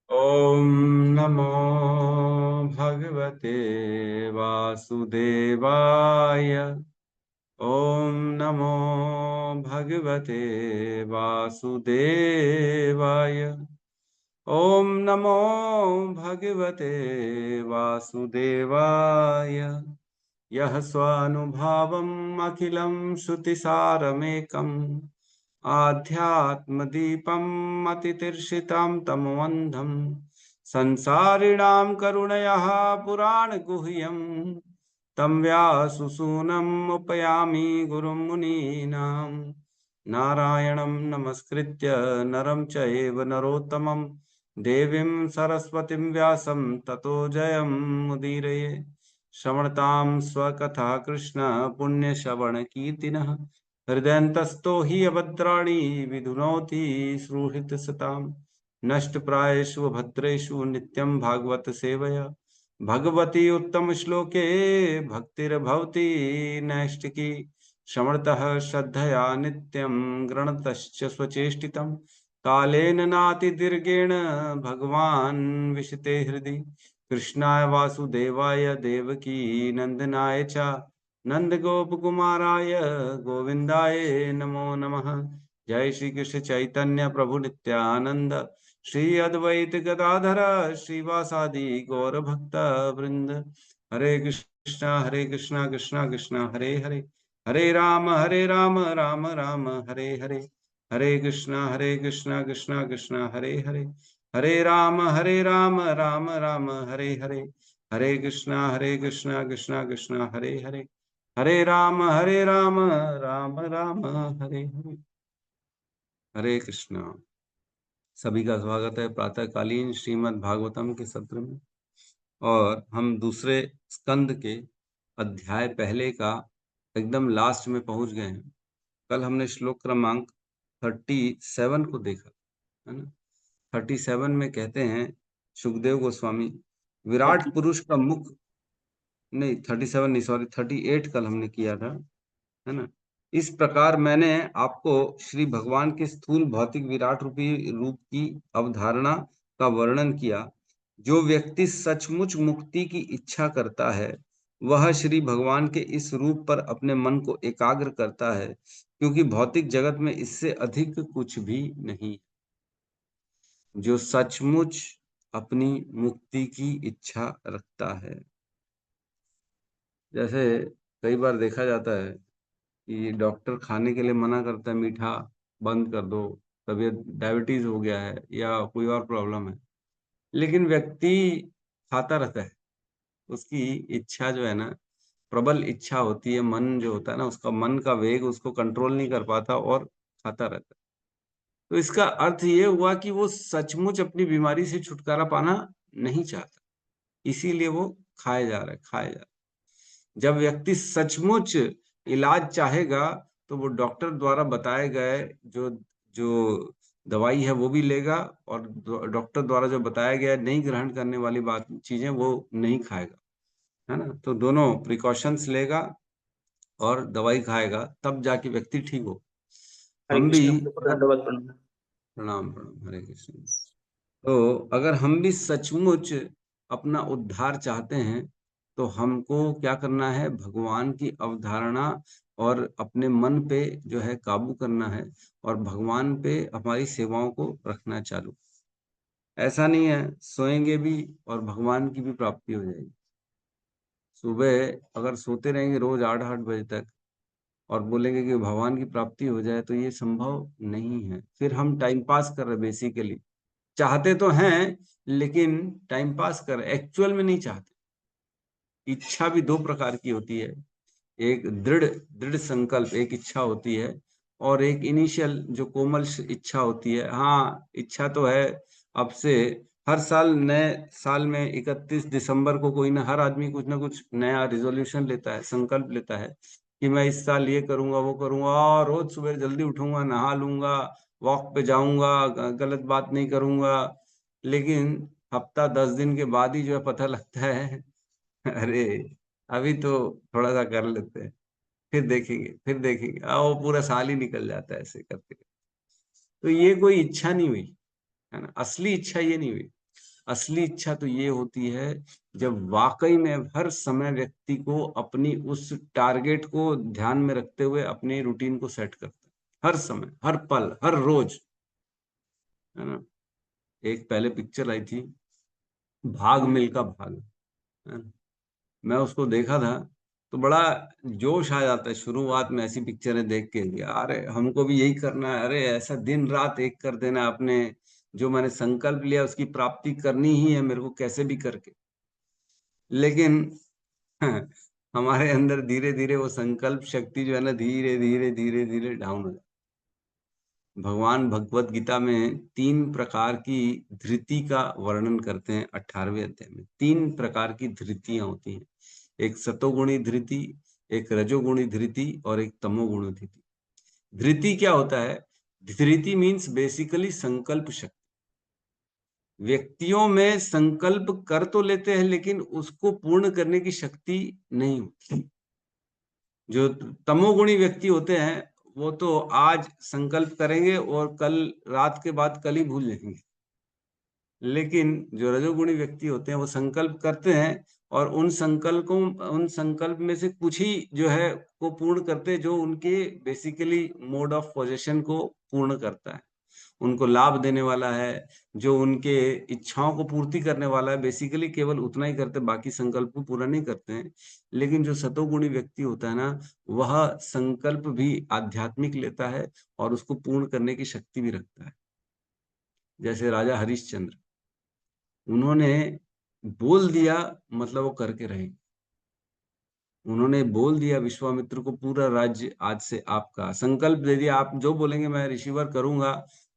ॐ नमो भगवते वासुदेवाय। ॐ नमो भगवते वासुदेवाय। ॐ नमो भगवते वासुदेवाय। यः स्वानुभावम् अखिलं श्रुतिसारमेकम् आध्यात्मदीपम् अतितीर्षितां तमोऽन्धम् संसारिणां करुणयः पुराणगुह्यम् तं व्याससूनम् उपयामि गुरुं मुनीनां। नारायणं नमस्कृत्य नरं चैव नरोत्तमं देवीं सरस्वतीं व्यासं ततो जयमुदीरये। श्रवणतां स्वकथा कृष्ण पुण्यश्रवणकीर्तिनः हृदयन्तस्थो हि अभद्राणि विधुनोति सुहृत्सताम्। नष्टप्रायेषु भद्रेषु नित्यं भागवत सेवया भगवती उत्तम श्लोके भक्तिर्भवति नैष्टिकी। श्रवणतः श्रद्धया नित्यं गृणतश्च स्वचेष्टितं कालेन नातिदीर्घेण भगवान् विशते हृदि। कृष्णाय वासुदेवाय देवकी नंदनाय च नंदगोपकुमाराय गोविंदाय नमो नमः। जय श्री कृष्ण चैतन्य प्रभु नित्यानंद श्री अद्वैत गदाधर श्रीवासादि गौर भक्त वृंद। हरे कृष्णा कृष्णा कृष्णा हरे हरे, हरे राम राम राम हरे हरे। हरे कृष्णा कृष्णा कृष्णा हरे हरे, हरे राम राम राम हरे हरे। हरे कृष्णा कृष्णा कृष्णा हरे हरे, हरे राम राम राम हरे हरे। हरे कृष्णा। सभी का स्वागत है प्रातःकालीन श्रीमद् भागवतम के सत्र में। और हम दूसरे स्कंद के अध्याय पहले का एकदम लास्ट में पहुंच गए हैं। कल हमने श्लोक क्रमांक 37 को देखा है ना। 37 में कहते हैं सुखदेव गोस्वामी, विराट पुरुष का मुख, नहीं 37 नहीं सॉरी 38 कल हमने किया था है ना। इस प्रकार मैंने आपको श्री भगवान के स्थूल भौतिक विराट रूपी रूप की अवधारणा का वर्णन किया। जो व्यक्ति सचमुच मुक्ति की इच्छा करता है वह श्री भगवान के इस रूप पर अपने मन को एकाग्र करता है, क्योंकि भौतिक जगत में इससे अधिक कुछ भी नहीं। जो सचमुच अपनी मुक्ति की इच्छा रखता है। जैसे कई बार देखा जाता है कि डॉक्टर खाने के लिए मना करता है, मीठा बंद कर दो, तबीयत डायबिटीज हो गया है या कोई और प्रॉब्लम है, लेकिन व्यक्ति खाता रहता है। उसकी इच्छा जो है ना, प्रबल इच्छा होती है, मन जो होता है ना, उसका मन का वेग उसको कंट्रोल नहीं कर पाता और खाता रहता है। तो इसका अर्थ ये हुआ कि वो सचमुच अपनी बीमारी से छुटकारा पाना नहीं चाहता, इसीलिए वो खाए जा रहा है, खाए जा रहा है। जब व्यक्ति सचमुच इलाज चाहेगा तो वो डॉक्टर द्वारा बताए गए जो जो दवाई है वो भी लेगा, और डॉक्टर द्वारा जो बताया गया नहीं ग्रहण करने वाली बात चीजें वो नहीं खाएगा, है ना। तो दोनों प्रिकॉशंस लेगा और दवाई खाएगा, तब जाके व्यक्ति ठीक हो। हरे हम भी कृष्ण प्रभु, दंडवत प्रणाम। प्रणाम प्रणाम, हरे कृष्ण। तो अगर हम भी सचमुच अपना उद्धार चाहते हैं तो हमको क्या करना है, भगवान की अवधारणा और अपने मन पे जो है काबू करना है, और भगवान पे हमारी सेवाओं को रखना चालू। ऐसा नहीं है सोएंगे भी और भगवान की भी प्राप्ति हो जाएगी। सुबह अगर सोते रहेंगे रोज 8-8 बजे तक और बोलेंगे कि भगवान की प्राप्ति हो जाए, तो ये संभव नहीं है। फिर हम टाइम पास कर रहे, बेसिकली चाहते तो हैं लेकिन टाइम पास कर रहे, एक्चुअल में नहीं चाहते। इच्छा भी दो प्रकार की होती है, एक दृढ़ दृढ़ संकल्प एक इच्छा होती है, और एक इनिशियल जो कोमल इच्छा होती है। हाँ, इच्छा तो है। अब से हर साल नए साल में 31 दिसंबर को कोई ना, हर आदमी कुछ ना कुछ नया रिजोल्यूशन लेता है, संकल्प लेता है कि मैं इस साल ये करूंगा वो करूंगा, और रोज सुबह जल्दी उठूंगा, नहा लूंगा, वॉक पे जाऊंगा, गलत बात नहीं करूंगा। लेकिन हफ्ता 10 दिन के बाद ही जो है पता लगता है अरे अभी तो थोड़ा सा कर लेते हैं, फिर देखेंगे फिर देखेंगे, वो पूरा साल ही निकल जाता है ऐसे करते करते। तो ये कोई इच्छा नहीं हुई, है ना, असली इच्छा ये नहीं हुई। असली इच्छा तो ये होती है जब वाकई में हर समय व्यक्ति को अपनी उस टारगेट को ध्यान में रखते हुए अपनी रूटीन को सेट करता है, हर समय, हर पल, हर रोज, है ना। एक पहले पिक्चर आई थी, भाग मिल्खा भाग, है ना? मैं उसको देखा था तो बड़ा जोश आ जाता है शुरुआत में ऐसी पिक्चरें देख के, अरे हमको भी यही करना है, अरे ऐसा दिन रात एक कर देना, अपने जो मैंने संकल्प लिया उसकी प्राप्ति करनी ही है मेरे को कैसे भी करके। लेकिन हमारे अंदर धीरे धीरे वो संकल्प शक्ति जो है ना, धीरे धीरे धीरे धीरे डाउन हो जाती है। भगवान भगवत गीता में 3 प्रकार की धृति का वर्णन करते हैं 18वें अध्याय में। 3 प्रकार की धृतियां होती हैं, एक सतोगुणी धृति, एक रजोगुणी धृति और एक तमोगुणी धृति। धृति क्या होता है? धृति मीन्स बेसिकली संकल्प शक्ति। व्यक्तियों में संकल्प कर तो लेते हैं लेकिन उसको पूर्ण करने की शक्ति नहीं होती। जो तमोगुणी व्यक्ति होते हैं वो तो आज संकल्प करेंगे और कल, रात के बाद कल ही भूल जाएंगे। लेकिन जो रजोगुणी व्यक्ति होते हैं वो संकल्प करते हैं और उन संकल्प में से कुछ ही जो है को पूर्ण करते हैं, जो उनके बेसिकली मोड ऑफ पोजेशन को पूर्ण करता है, उनको लाभ देने वाला है, जो उनके इच्छाओं को पूर्ति करने वाला है, बेसिकली केवल उतना ही करते, बाकी संकल्प को पूरा नहीं करते हैं। लेकिन जो सतोगुणी व्यक्ति होता है ना, वह संकल्प भी आध्यात्मिक लेता है और उसको पूर्ण करने की शक्ति भी रखता है। जैसे राजा हरिश्चंद्र, उन्होंने बोल दिया मतलब वो करके रहे। उन्होंने बोल दिया विश्वामित्र को, पूरा राज्य आज से आपका, संकल्प दे दिया, आप जो बोलेंगे मैं ऋषिवर करूंगा।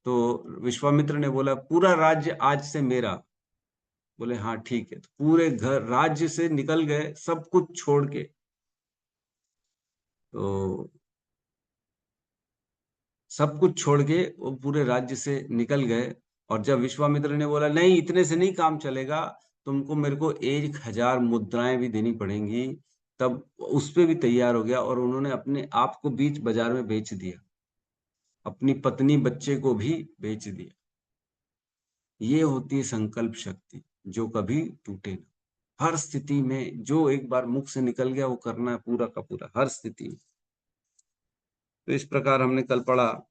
तो विश्वामित्र ने बोला पूरा राज्य आज से मेरा। बोले हाँ ठीक है, तो पूरे घर राज्य से निकल गए सब कुछ छोड़ के। तो सब कुछ छोड़ के वो पूरे राज्य से निकल गए। और जब विश्वामित्र ने बोला नहीं इतने से नहीं काम चलेगा, तुमको मेरे को 1000 मुद्राएं भी देनी पड़ेंगी, तब उस पे भी तैयार हो गया और उन्होंने अपने आप को बीच बाजार में बेच दिया, अपनी पत्नी बच्चे को भी बेच दिया। ये होती है संकल्प शक्ति जो कभी टूटे ना। हर स्थिति में जो एक बार मुख से निकल गया वो करना है पूरा का पूरा, हर स्थिति में। तो इस प्रकार हमने कल पढ़ा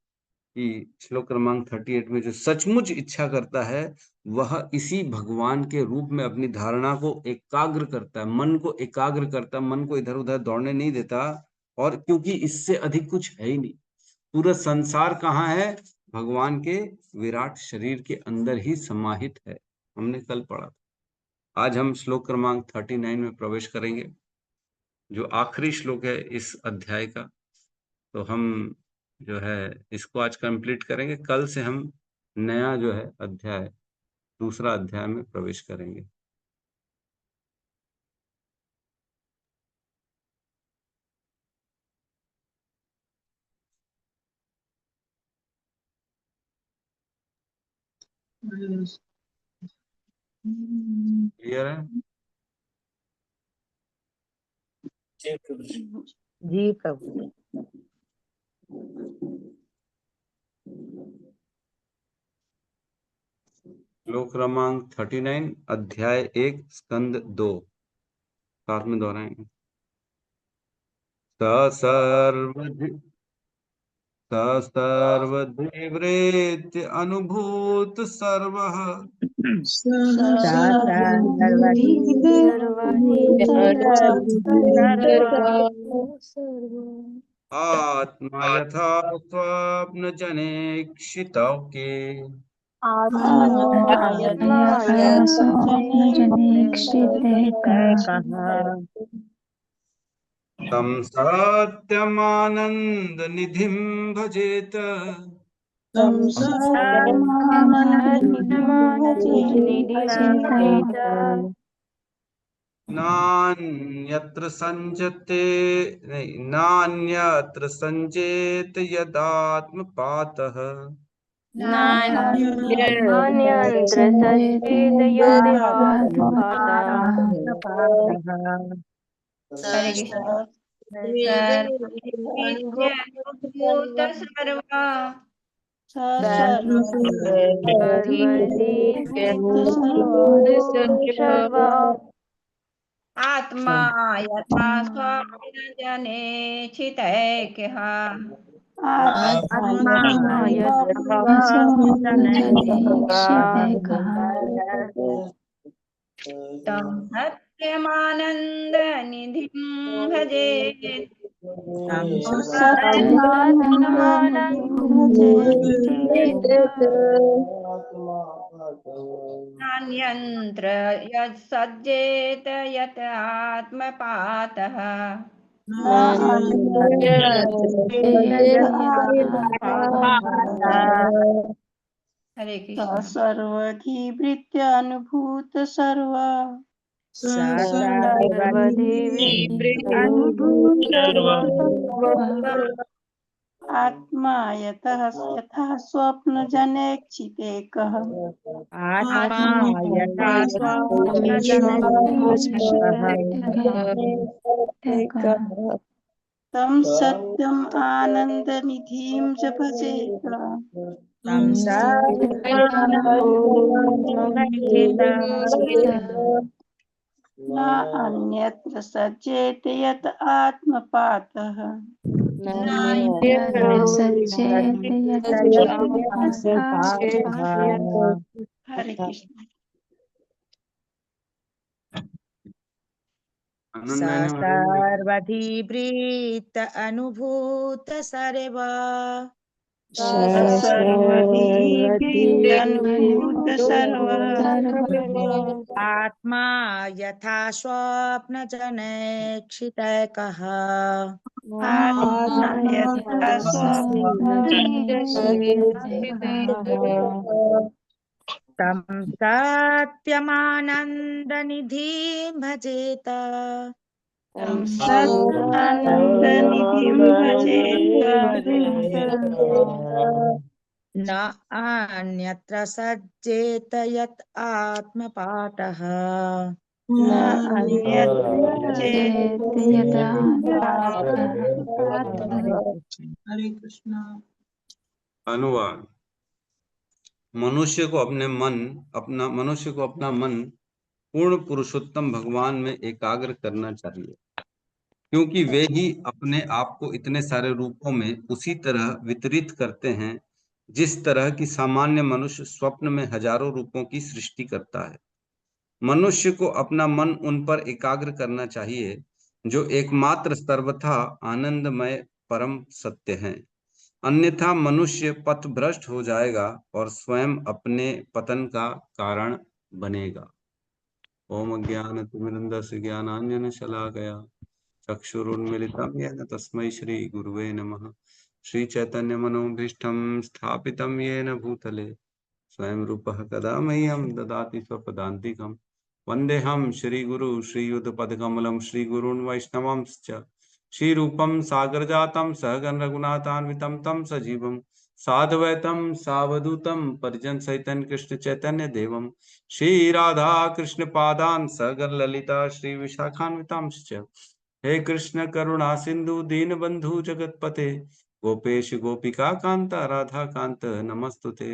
कि श्लोक क्रमांक 38 में जो सचमुच इच्छा करता है वह इसी भगवान के रूप में अपनी धारणा को एकाग्र करता है, मन को एकाग्र करता है, मन को इधर उधर दौड़ने नहीं देता। और क्योंकि इससे अधिक कुछ है ही नहीं, पूरा संसार कहाँ है? भगवान के विराट शरीर के अंदर ही समाहित है, हमने कल पढ़ा। आज हम श्लोक क्रमांक 39 में प्रवेश करेंगे, जो आखिरी श्लोक है इस अध्याय का। तो हम जो है इसको आज कंप्लीट करेंगे, कल से हम नया जो है अध्याय, दूसरा अध्याय में प्रवेश करेंगे। क्लियर है? जी प्रभु। श्लोक क्रमांक 39 अध्याय 1 स्कंद 2 साथ में दोहराएंगे। सर्वधिवृत्य अनुभूत सर्वः आत्मा यथा स्वप्न जनेक्षितौके तं सत्यमानंद निधिं भजेत नान्यत्र संजते नहीं, नान्यत्र संजेत यदात्मपातः आत्मा यथा स्वप्नजने चितैक्यः आत्मा यथा स्वप्नजनेक्षितैकः तं सत्यमानन्दनिधिं भजेत् सत्यमानन्दनिधिं भजेत् नान्यत्र यत्सज्जेत यत् आत्मपातः हरे कृष्ण। सर्वधीवृत्य अनुभूत सर्व आत्मा यतः यथा स्वप्न जनेक्षितेकः तं सत्यम आनंद निधिं च भजेत न अन्यत्र सज्जेत यत् आत्मपातः हरे कृष्ण। सर्वधिवृत अनुभूत सर्व सर्वधीवृत्यनुभूत सर्व आत्मा यथा स्वप्नजनेक्षितैकः आत्मा यथा तं सत्यमानन्दनिधिं भजेत तं सदानन्दनिधिं भजेत न अन्यत्र सज्जेत यत् आत्मपाठः न अन्यत्र सज्जेत यत् हरे कृष्ण। अनुवाद। मनुष्य को अपना मन पूर्ण पुरुषोत्तम भगवान में एकाग्र करना चाहिए, क्योंकि वे ही अपने आप को इतने सारे रूपों में उसी तरह वितरित करते हैं जिस तरह की सामान्य मनुष्य स्वप्न में हजारों रूपों की सृष्टि करता है। मनुष्य को अपना मन उन पर एकाग्र करना चाहिए जो एकमात्र सर्वथा आनंदमय परम सत्य हैं, अन्यथा मनुष्य पथभ्रष्ट हो जाएगा और स्वयं अपने पतन का कारण बनेगा। ओम अज्ञानतिमिरन्धस्य ज्ञानाञ्जनशलाकया चक्षुरुन्मिलितं येन तस्मै श्री गुरुवे नमः। श्री चैतन्य मनोभीष्टं स्थापितं येन भूतले स्वयं रूपः कदा मह्यं ददाति स्वपदान्तिकं। वन्देऽहं श्रीगुरु श्रीयुतपदकमलं श्रीगुरून् वैष्णवांश्च श्रीरूपं सागरजातं सहगण रघुनाथान्वितं तं सजीवं साद्वैतं सावधूतं परिजन सहितं कृष्ण चैतन्य देवं श्री राधा कृष्ण पादान् सहगण ललिता श्री विशाखान्वितांश्च। हे कृष्ण करुणा सिंधु दीनबंधु जगतपते गोपेश गोपिका कांता राधा कांत नमस्तुते।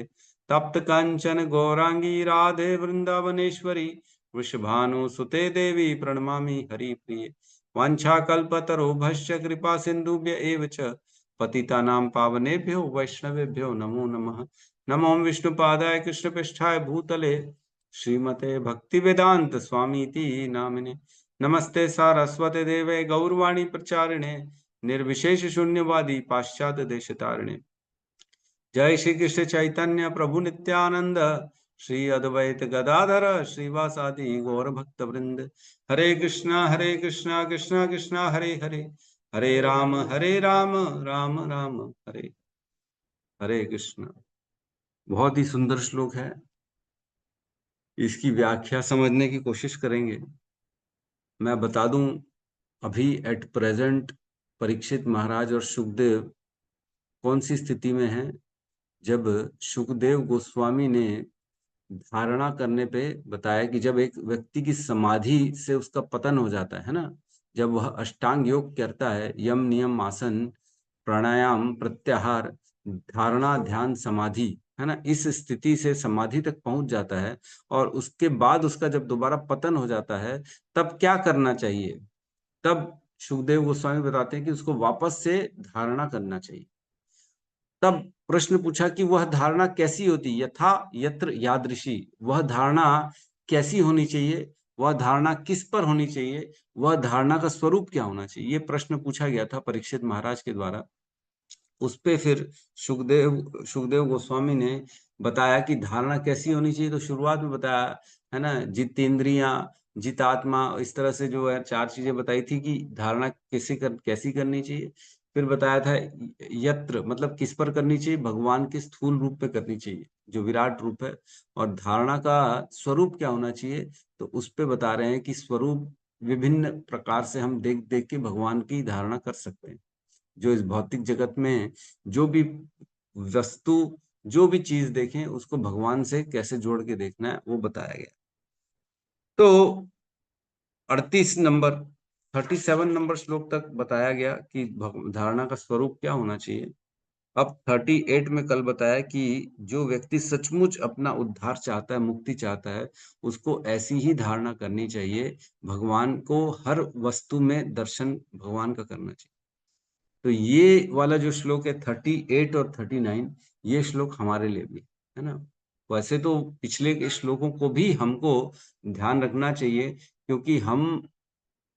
तप्त कांचन गौरांगी राधे वृंदावनेश्वरी वृषभानुसुते देवी प्रणमामि हरिप्रिये। वाञ्छाकल्पतरुभ्यश्च कृपा सिन्धुभ्य एव च पतितानां पावनेभ्यो वैष्णवेभ्यो नमो नमः। नमो विष्णुपादाय कृष्णपृष्ठाय भूतले श्रीमते भक्तिवेदांत स्वामीति नामिने। नमस्ते सारस्वते देवे गौरवाणी प्रचारिणे निर्विशेष शून्यवादी पाश्चात्य देशतारिणे। जय श्री कृष्ण चैतन्य प्रभु नित्यानंद श्री अद्वैत गदाधर श्रीवासादि गौर भक्त वृंद। हरे कृष्णा कृष्णा कृष्णा हरे हरे, हरे राम राम राम हरे हरे कृष्ण। बहुत ही सुंदर श्लोक है, इसकी व्याख्या समझने की कोशिश करेंगे। मैं बता दूं, अभी एट प्रेजेंट परीक्षित महाराज और सुखदेव कौन सी स्थिति में हैं। जब सुखदेव गोस्वामी ने धारणा करने पे बताया कि जब एक व्यक्ति की समाधि से उसका पतन हो जाता है ना, जब वह अष्टांग योग करता है, यम नियम आसन प्राणायाम प्रत्याहार, धारणा ध्यान समाधि, है ना, इस स्थिति से समाधि तक पहुंच जाता है और उसके बाद उसका जब दोबारा पतन हो जाता है तब क्या करना चाहिए, तब सुखदेव गोस्वामी बताते हैं कि उसको वापस से धारणा करना चाहिए। तब प्रश्न पूछा कि वह धारणा कैसी होती, यथा यत्र यादृशी, वह धारणा कैसी होनी चाहिए, वह धारणा किस पर होनी चाहिए, वह धारणा का स्वरूप क्या होना चाहिए, ये प्रश्न पूछा गया था परीक्षित महाराज के द्वारा। उस पे फिर सुखदेव गोस्वामी ने बताया कि धारणा कैसी होनी चाहिए। तो शुरुआत में बताया, है ना, जितेंद्रियां, जितात्मा, इस तरह से जो है 4 चीजें बताई थी कि धारणा कैसी करनी चाहिए। फिर बताया था यत्र मतलब किस पर करनी चाहिए, भगवान के स्थूल रूप पे करनी चाहिए जो विराट रूप है, और धारणा का स्वरूप क्या होना चाहिए। तो उस पे बता रहे हैं कि स्वरूप विभिन्न प्रकार से हम देख देख के भगवान की धारणा कर सकते हैं। जो इस भौतिक जगत में जो भी वस्तु, जो भी चीज देखें उसको भगवान से कैसे जोड़ के देखना है वो बताया गया। तो 37 नंबर श्लोक तक बताया गया कि धारणा का स्वरूप क्या होना चाहिए। अब 38 में कल बताया कि जो व्यक्ति सचमुच अपना उद्धार चाहता है, मुक्ति चाहता है, उसको ऐसी ही धारणा करनी चाहिए, भगवान को हर वस्तु में दर्शन भगवान का करना चाहिए। तो ये वाला जो श्लोक है 38 और 39, ये श्लोक हमारे लिए भी है ना। वैसे तो पिछले के श्लोकों को भी हमको ध्यान रखना चाहिए, क्योंकि हम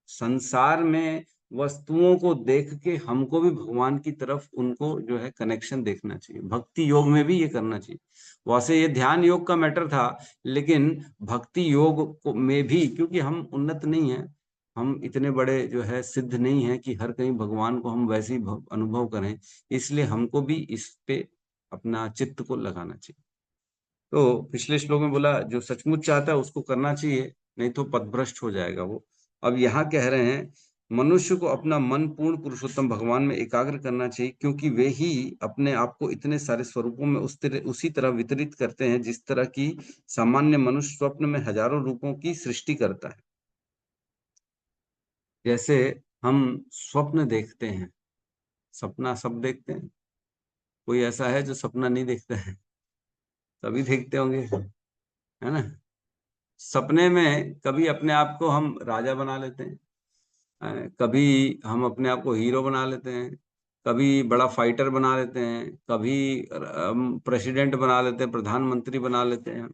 संसार में वस्तुओं को देख के हमको भी भगवान की तरफ उनको जो है कनेक्शन देखना चाहिए। भक्ति योग में भी ये करना चाहिए। वैसे ये ध्यान योग का मैटर था, लेकिन भक्ति योग में भी, क्योंकि हम उन्नत नहीं है, हम इतने बड़े जो है सिद्ध नहीं है कि हर कहीं भगवान को हम वैसे ही अनुभव करें, इसलिए हमको भी इस पे अपना चित्त को लगाना चाहिए। तो पिछले श्लोक में बोला जो सचमुच चाहता है उसको करना चाहिए, नहीं तो पथभ्रष्ट हो जाएगा वो। अब यहाँ कह रहे हैं मनुष्य को अपना मन पूर्ण पुरुषोत्तम भगवान में एकाग्र करना चाहिए, क्योंकि वे ही अपने आप को इतने सारे स्वरूपों में उसी तरह वितरित करते हैं जिस तरह की सामान्य मनुष्य स्वप्न में हजारों रूपों की सृष्टि करता है। जैसे हम स्वप्न देखते हैं, सपना सब देखते हैं, कोई ऐसा है जो सपना नहीं देखता है? सभी देखते होंगे, है ना। सपने में कभी अपने आप को हम राजा बना लेते हैं, कभी हम अपने आप को हीरो बना लेते हैं, कभी बड़ा फाइटर बना लेते हैं, कभी प्रेसिडेंट बना लेते हैं, प्रधानमंत्री बना लेते हैं।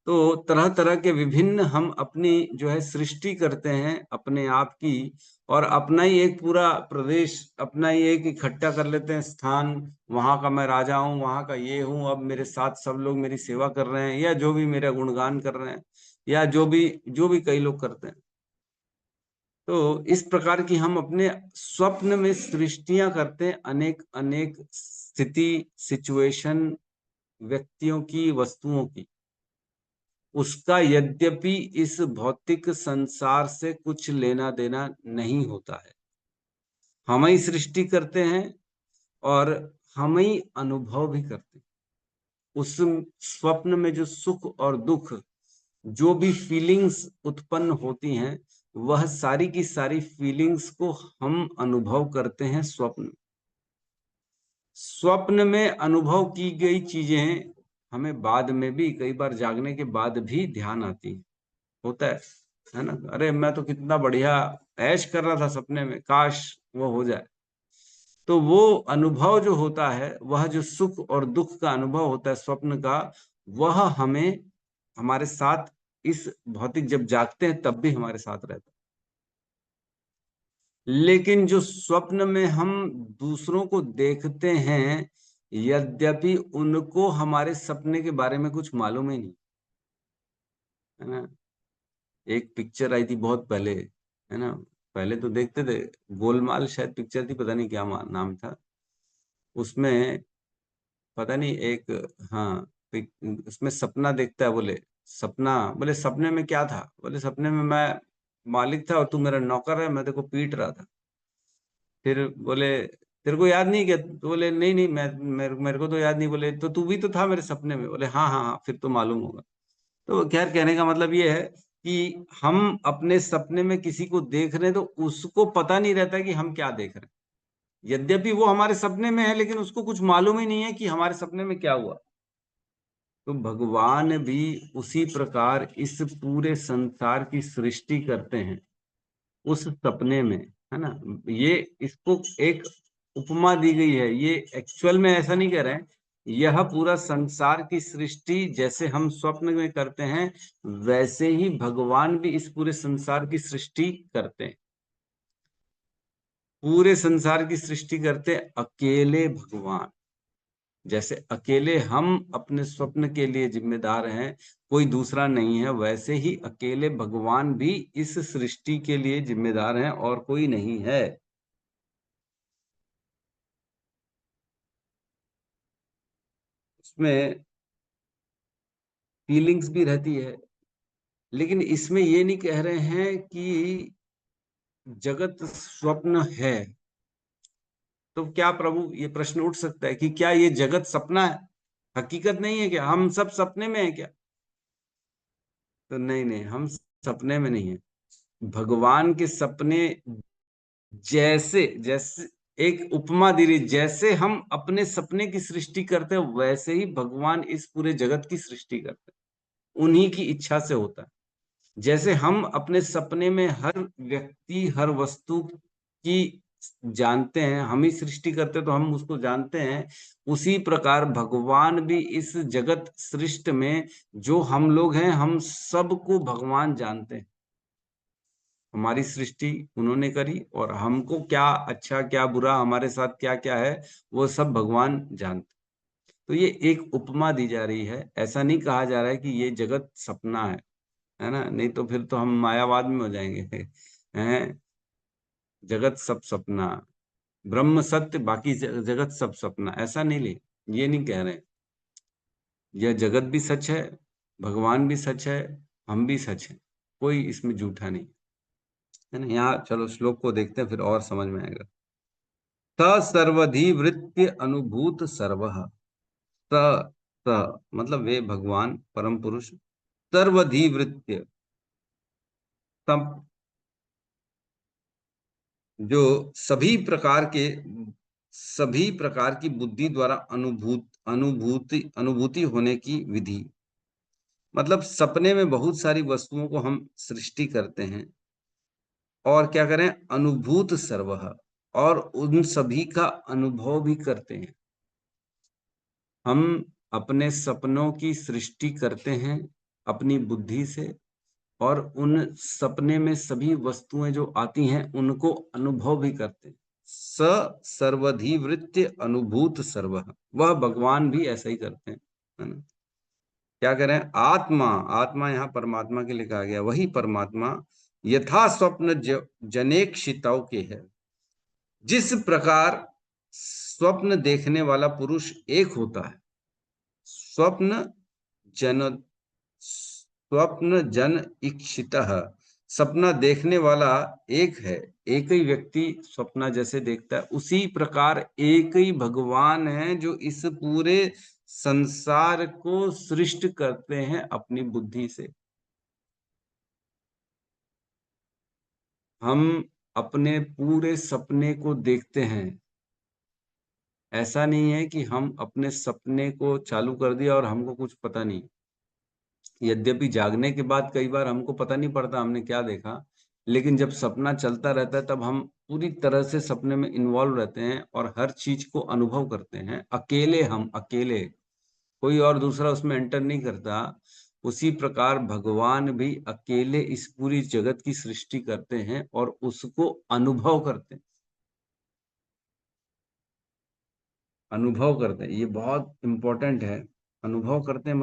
तो तरह तरह के विभिन्न हम अपनी जो है सृष्टि करते हैं अपने आप की, और अपना ही एक पूरा प्रदेश, अपना ही एक इकट्ठा कर लेते हैं स्थान, वहां का मैं राजा हूँ, वहां का ये हूँ, अब मेरे साथ सब लोग मेरी सेवा कर रहे हैं, या जो भी मेरा गुणगान कर रहे हैं, या जो भी कई लोग करते हैं। तो इस प्रकार की हम अपने स्वप्न में सृष्टियां करते हैं, अनेक अनेक स्थिति, सिचुएशन, व्यक्तियों की, वस्तुओं की। उसका यद्यपि इस भौतिक संसार से कुछ लेना देना नहीं होता है। हम ही सृष्टि करते हैं और हम ही अनुभव भी करते हैं। उस स्वप्न में जो सुख और दुख, जो भी फीलिंग्स उत्पन्न होती हैं, वह सारी की सारी फीलिंग्स को हम अनुभव करते हैं स्वप्न। स्वप्न में अनुभव की गई चीजें हमें बाद में भी, कई बार जागने के बाद भी ध्यान आती है, होता है ना। अरे मैं तो कितना बढ़िया ऐश कर रहा था सपने में, काश वो हो जाए। तो वो अनुभव जो होता है, वह जो सुख और दुख का अनुभव होता है स्वप्न का, वह हमें हमारे साथ इस भौतिक जब जागते हैं तब भी हमारे साथ रहता है। लेकिन जो स्वप्न में हम दूसरों को देखते हैं, यद्यपि उनको हमारे सपने के बारे में कुछ मालूम ही नहीं, है ना। एक पिक्चर आई थी बहुत पहले, है ना, पहले तो देखते थे, गोलमाल शायद पिक्चर थी, पता नहीं क्या नाम था उसमें, पता नहीं एक, हाँ, उसमें सपना देखता है, बोले सपने में क्या था, बोले सपने में मैं मालिक था और तू मेरा नौकर है, मैं तेरे को पीट रहा था। फिर बोले तेरे को याद नहीं क्या, तो बोले नहीं नहीं, मेरे को तो याद नहीं। बोले तो तू भी तो था मेरे सपने में? बोले हाँ हाँ हाँ, फिर तो मालूम होगा। तो खैर कहने का मतलब ये है कि हम अपने सपने में किसी को देख रहे हैं तो उसको पता नहीं रहता कि हम क्या देख रहे हैं। यद्यपि वो हमारे सपने में है, लेकिन उसको कुछ मालूम ही नहीं है कि हमारे सपने में क्या हुआ। तो भगवान भी उसी प्रकार इस पूरे संसार की सृष्टि करते हैं उस सपने में, है ना। ये इसको एक उपमा दी गई है, ये एक्चुअल में ऐसा नहीं कह रहे हैं। यह पूरा संसार की सृष्टि जैसे हम स्वप्न में करते हैं, वैसे ही भगवान भी इस पूरे संसार की सृष्टि करते हैं। पूरे संसार की सृष्टि करते अकेले भगवान। जैसे अकेले हम अपने स्वप्न के लिए जिम्मेदार हैं, कोई दूसरा नहीं है, वैसे ही अकेले भगवान भी इस सृष्टि के लिए जिम्मेदार हैं और कोई नहीं है। उसमें फीलिंग्स भी रहती है, लेकिन इसमें ये नहीं कह रहे हैं कि जगत स्वप्न है। तो क्या प्रभु, ये प्रश्न उठ सकता है कि क्या ये जगत सपना है, हकीकत नहीं है क्या? हम सब सपने में है क्या? तो नहीं नहीं, हम सपने में नहीं है। भगवान के सपने जैसे जैसे एक उपमा दी रही, जैसे हम अपने सपने की सृष्टि करते हैं, वैसे ही भगवान इस पूरे जगत की सृष्टि करते हैं। उन्हीं की इच्छा से होता है। जैसे हम अपने सपने में हर व्यक्ति हर वस्तु की जानते हैं, हम ही सृष्टि करते तो हम उसको जानते हैं, उसी प्रकार भगवान भी इस जगत सृष्टि में जो हम लोग हैं, हम सबको भगवान जानते हैं। हमारी सृष्टि उन्होंने करी और हमको क्या अच्छा क्या बुरा, हमारे साथ क्या क्या है, वो सब भगवान जानते। तो ये एक उपमा दी जा रही है, ऐसा नहीं कहा जा रहा है कि ये जगत सपना है ना। नहीं तो फिर तो हम मायावाद में हो जाएंगे। हैं, जगत सब सपना, ब्रह्म सत्य, बाकी जगत सब सपना, ऐसा नहीं ले, ये नहीं कह रहे। यह जगत भी सच है, भगवान भी सच है, हम भी सच है, कोई इसमें झूठा नहीं है ना। यहाँ चलो श्लोक को देखते हैं, फिर और समझ में आएगा। त सर्वधिवृत्य अनुभूत सर्वः। त त मतलब वे भगवान परम पुरुष, सर्वधिवृत्य, तब जो सभी प्रकार की बुद्धि द्वारा अनुभूति होने की विधि। मतलब सपने में बहुत सारी वस्तुओं को हम सृष्टि करते हैं और क्या करें, अनुभूत सर्वः, और उन सभी का अनुभव भी करते हैं। हम अपने सपनों की सृष्टि करते हैं अपनी बुद्धि से, और उन सपने में सभी वस्तुएं जो आती हैं उनको अनुभव भी करते हैं। स सर्वधिवृत्य अनुभूत सर्वः, वह भगवान भी ऐसा ही करते हैं, है ना। क्या करें, आत्मा, आत्मा यहाँ परमात्मा के लिए कहा गया, वही परमात्मा यथा स्वप्न जनेक्षितौ के है। जिस प्रकार स्वप्न देखने वाला पुरुष एक होता है, स्वप्न जन इक्षितः, सपना देखने वाला एक है, एक ही व्यक्ति सपना जैसे देखता है, उसी प्रकार एक ही भगवान है जो इस पूरे संसार को सृष्टि करते हैं अपनी बुद्धि से। हम अपने पूरे सपने को देखते हैं, ऐसा नहीं है कि हम अपने सपने को चालू कर दिया और हमको कुछ पता नहीं। यद्यपि जागने के बाद कई बार हमको पता नहीं पड़ता हमने क्या देखा, लेकिन जब सपना चलता रहता है तब हम पूरी तरह से सपने में इन्वॉल्व रहते हैं और हर चीज को अनुभव करते हैं अकेले। हम अकेले, कोई और दूसरा उसमें एंटर नहीं करता। उसी प्रकार भगवान भी अकेले इस पूरी जगत की सृष्टि करते हैं और उसको अनुभव करते हैं। अनुभव करते हैं, ये बहुत इंपॉर्टेंट है। अनुभव करते हैं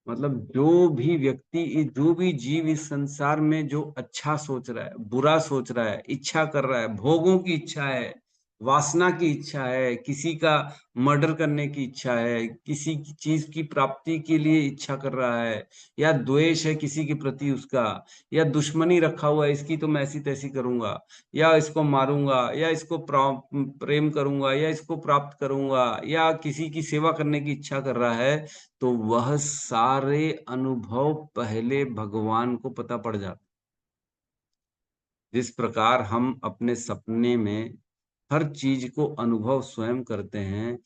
मतलब जो भी व्यक्ति, जो भी जीव इस संसार में जो अच्छा सोच रहा है, बुरा सोच रहा है, इच्छा कर रहा है, भोगों की इच्छा है, वासना की इच्छा है, किसी का मर्डर करने की इच्छा है, किसी की चीज की प्राप्ति के लिए इच्छा कर रहा है, या द्वेष है किसी के प्रति उसका, या दुश्मनी रखा हुआ है, इसकी तो मैं ऐसी तैसी करूंगा, या इसको मारूंगा, या इसको प्रेम करूंगा, या इसको प्राप्त करूंगा, या किसी की सेवा करने की इच्छा कर रहा है, तो वह सारे अनुभव पहले भगवान को पता पड़ जाता। जिस प्रकार हम अपने सपने में हर चीज को अनुभव स्वयं करते हैं,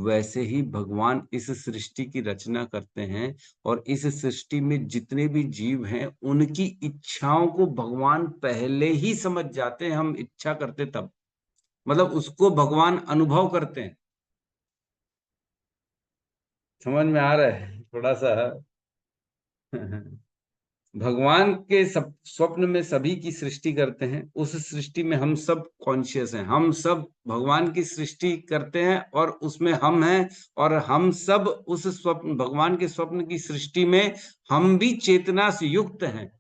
वैसे ही भगवान इस सृष्टि की रचना करते हैं और इस सृष्टि में जितने भी जीव हैं उनकी इच्छाओं को भगवान पहले ही समझ जाते हैं, हम इच्छा करते तब, मतलब उसको भगवान अनुभव करते हैं। समझ में आ रहा है थोड़ा सा? भगवान के सब स्वप्न में सभी की सृष्टि करते हैं, उस सृष्टि में हम सब कॉन्शियस हैं, हम सब भगवान की सृष्टि करते हैं और उसमें हम हैं, और हम सब उस स्वप्न, भगवान के स्वप्न की सृष्टि में हम भी चेतना से युक्त हैं।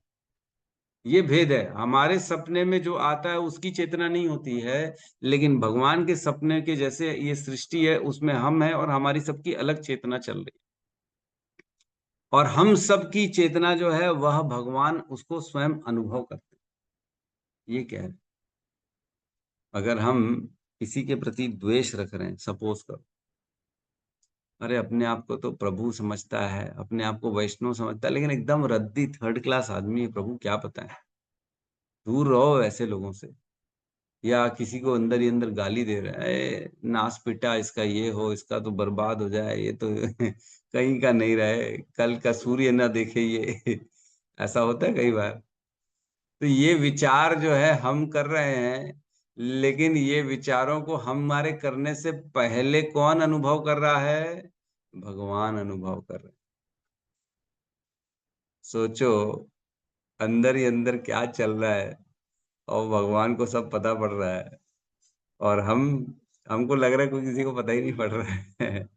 ये भेद है, हमारे सपने में जो आता है उसकी चेतना नहीं होती है, लेकिन भगवान के सपने के जैसे ये सृष्टि है उसमें हम हैं और हमारी सबकी अलग चेतना चल रही है, और हम सब की चेतना जो है वह भगवान उसको स्वयं अनुभव करते हैं। ये क्या है? अगर हम किसी के प्रति द्वेष रख रहे हैं, सपोज करो, अरे अपने आप को तो प्रभु समझता है, अपने आप को वैष्णव समझता है, लेकिन एकदम रद्दी थर्ड क्लास आदमी है, प्रभु क्या पता है, दूर रहो ऐसे लोगों से। या किसी को अंदर ही अंदर गाली दे रहा है, नास पिटा इसका, ये हो, इसका तो बर्बाद हो जाए, ये तो कहीं का नहीं रहे, कल का सूर्य ना देखे ये ऐसा होता है कई बार। तो ये विचार जो है हम कर रहे हैं, लेकिन ये विचारों को हमारे करने से पहले कौन अनुभव कर रहा है? भगवान अनुभव कर रहे हैं। सोचो अंदर ही अंदर क्या चल रहा है, और भगवान को सब पता पड़ रहा है, और हमको लग रहा है कोई किसी को पता ही नहीं पड़ रहा है।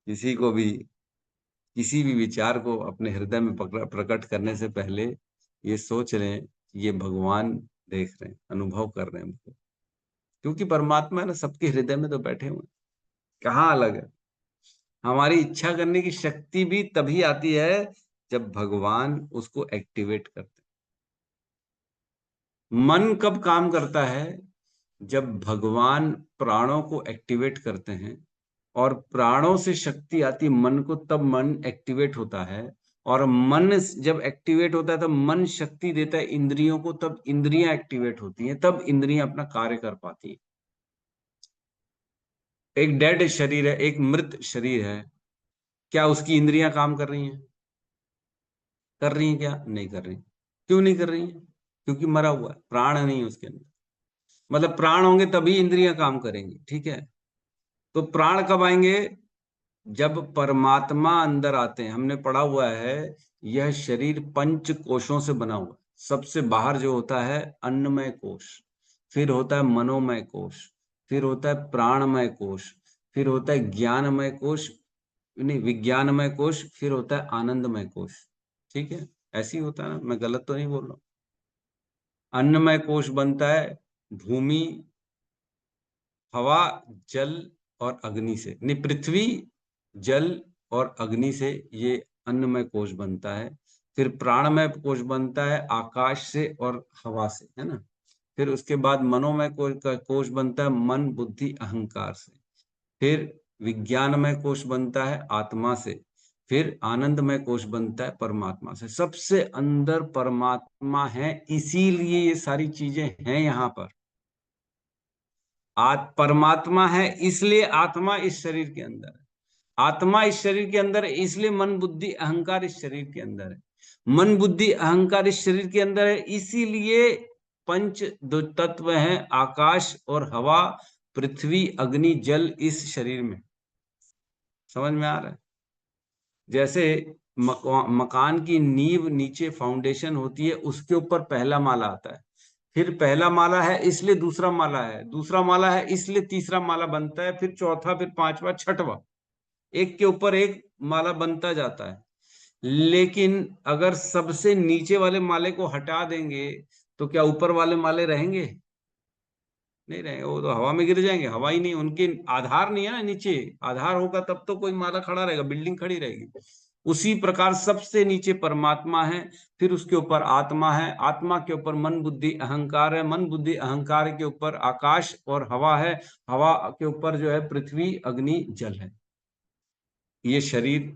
किसी को भी किसी भी विचार को अपने हृदय में प्रकट करने से पहले ये सोच रहे हैं कि ये भगवान देख रहे हैं, अनुभव कर रहे हैं हमको, क्योंकि परमात्मा है ना, सबके हृदय में तो बैठे हुए हैं, कहाँ अलग है। हमारी इच्छा करने की शक्ति भी तभी आती है जब भगवान उसको एक्टिवेट करते हैं। मन कब काम करता है? जब भगवान प्राणों को एक्टिवेट करते हैं, और प्राणों से शक्ति आती है मन को, तब मन एक्टिवेट होता है, और मन जब एक्टिवेट होता है तब मन शक्ति देता है इंद्रियों को, तब इंद्रियां एक्टिवेट होती हैं, तब इंद्रियां अपना कार्य कर पाती हैं। एक डेड शरीर है, एक मृत शरीर है, क्या उसकी इंद्रियां काम कर रही हैं? कर रही हैं क्या? नहीं कर रही। क्यों नहीं कर रही हैं? क्योंकि मरा हुआ है, प्राण नहीं है उसके अंदर। मतलब प्राण होंगे तभी इंद्रियां काम करेंगी, ठीक है? तो प्राण कब आएंगे? जब परमात्मा अंदर आते हैं। हमने पढ़ा हुआ है यह शरीर पंच कोशों से बना हुआ है। सबसे बाहर जो होता है अन्नमय कोश, फिर होता है मनोमय कोश, फिर होता है प्राणमय कोश, फिर होता है ज्ञानमय कोश, नहीं विज्ञानमय कोश, फिर होता है आनंदमय कोश। ठीक है, ऐसे ही होता है ना, मैं गलत तो नहीं बोल रहा हूँ। अन्नमय कोश बनता है भूमि, हवा, जल और अग्नि से, नहीं पृथ्वी, जल और अग्नि से ये अन्नमय कोश बनता है। फिर प्राणमय कोश बनता है आकाश से और हवा से, है ना। फिर उसके बाद मनोमय कोश बनता है मन, बुद्धि, अहंकार से। फिर विज्ञानमय कोश बनता है आत्मा से। फिर आनंदमय कोश बनता है परमात्मा से। सबसे अंदर परमात्मा है, इसीलिए ये सारी चीजें हैं यहाँ पर। परमात्मा है इसलिए आत्मा इस शरीर के अंदर है, आत्मा इस शरीर के अंदर है इसलिए मन, बुद्धि, अहंकार इस शरीर के अंदर है, मन, बुद्धि, अहंकार इस शरीर के अंदर है, इसीलिए पंच दो तत्व हैं आकाश और हवा, पृथ्वी, अग्नि, जल इस शरीर में। समझ में आ रहा है? जैसे मकान की नींव नीचे फाउंडेशन होती है, उसके ऊपर पहला माला आता है, फिर पहला माला है इसलिए दूसरा माला है, दूसरा माला है इसलिए तीसरा माला बनता है, फिर चौथा, फिर पांचवा, छठवां, एक के ऊपर एक माला बनता जाता है। लेकिन अगर सबसे नीचे वाले माले को हटा देंगे तो क्या ऊपर वाले माले रहेंगे? नहीं रहेंगे, वो तो हवा में गिर जाएंगे। हवा ही नहीं, उनके आधार नहीं है ना नीचे। आधार होगा तब तो कोई माला खड़ा रहेगा, बिल्डिंग खड़ी रहेगी। उसी प्रकार सबसे नीचे परमात्मा है, फिर उसके ऊपर आत्मा है, आत्मा के ऊपर मन, बुद्धि, अहंकार है, मन, बुद्धि, अहंकार के ऊपर आकाश और हवा है, हवा के ऊपर जो है पृथ्वी, अग्नि, जल है। ये शरीर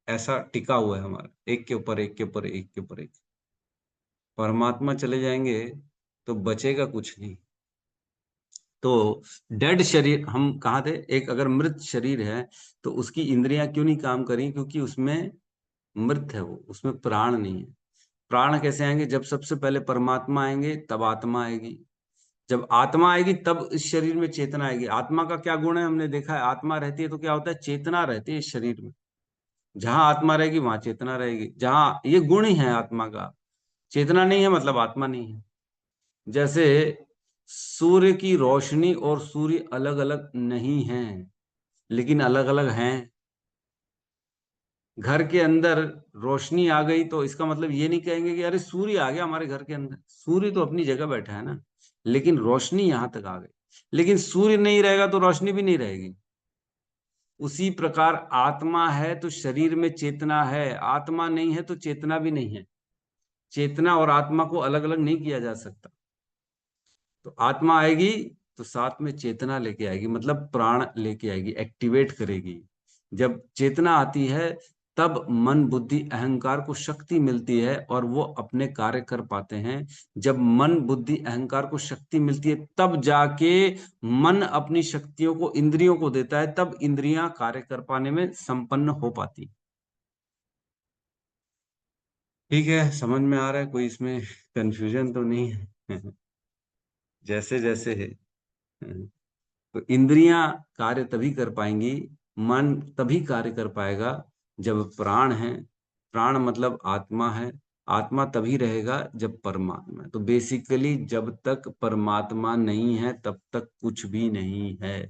ऐसा टिका हुआ है हमारा, एक के ऊपर एक के ऊपर एक के ऊपर एक। परमात्मा चले जाएंगे तो बचेगा कुछ नहीं। तो डेड शरीर, हम कहाँ थे, एक अगर मृत शरीर है तो उसकी इंद्रियां क्यों नहीं काम करी, क्योंकि उसमें मृत है, वो उसमें प्राण नहीं है। प्राण कैसे आएंगे, जब सबसे पहले परमात्मा आएंगे तब आत्मा आएगी, जब आत्मा आएगी तब इस शरीर में चेतना आएगी। आत्मा का क्या गुण है, हमने देखा है, आत्मा रहती है तो क्या होता है, चेतना रहती है इस शरीर में। जहां आत्मा रहेगी वहां चेतना रहेगी, जहां ये गुण ही है आत्मा का। चेतना नहीं है मतलब आत्मा नहीं है। जैसे सूर्य की रोशनी और सूर्य अलग अलग नहीं है, लेकिन अलग अलग हैं। घर के अंदर रोशनी आ गई तो इसका मतलब ये नहीं कहेंगे कि अरे सूर्य आ गया हमारे घर के अंदर, सूर्य तो अपनी जगह बैठा है ना, लेकिन रोशनी यहां तक आ गई। लेकिन सूर्य नहीं रहेगा तो रोशनी भी नहीं रहेगी। उसी प्रकार आत्मा है तो शरीर में चेतना है, आत्मा नहीं है तो चेतना भी नहीं है। चेतना और आत्मा को अलग अलग नहीं किया जा सकता। तो आत्मा आएगी तो साथ में चेतना लेके आएगी, मतलब प्राण लेके आएगी, एक्टिवेट करेगी। जब चेतना आती है तब मन बुद्धि अहंकार को शक्ति मिलती है और वो अपने कार्य कर पाते हैं। जब मन बुद्धि अहंकार को शक्ति मिलती है तब जाके मन अपनी शक्तियों को इंद्रियों को देता है, तब इंद्रियां कार्य कर पाने में संपन्न हो पाती। ठीक है, समझ में आ रहा है, कोई इसमें कंफ्यूजन तो नहीं है? जैसे जैसे है, तो इंद्रियां कार्य तभी कर पाएंगी, मन तभी कार्य कर पाएगा जब प्राण है। प्राण मतलब आत्मा है, आत्मा तभी रहेगा जब परमात्मा है। तो बेसिकली जब तक परमात्मा नहीं है तब तक कुछ भी नहीं है।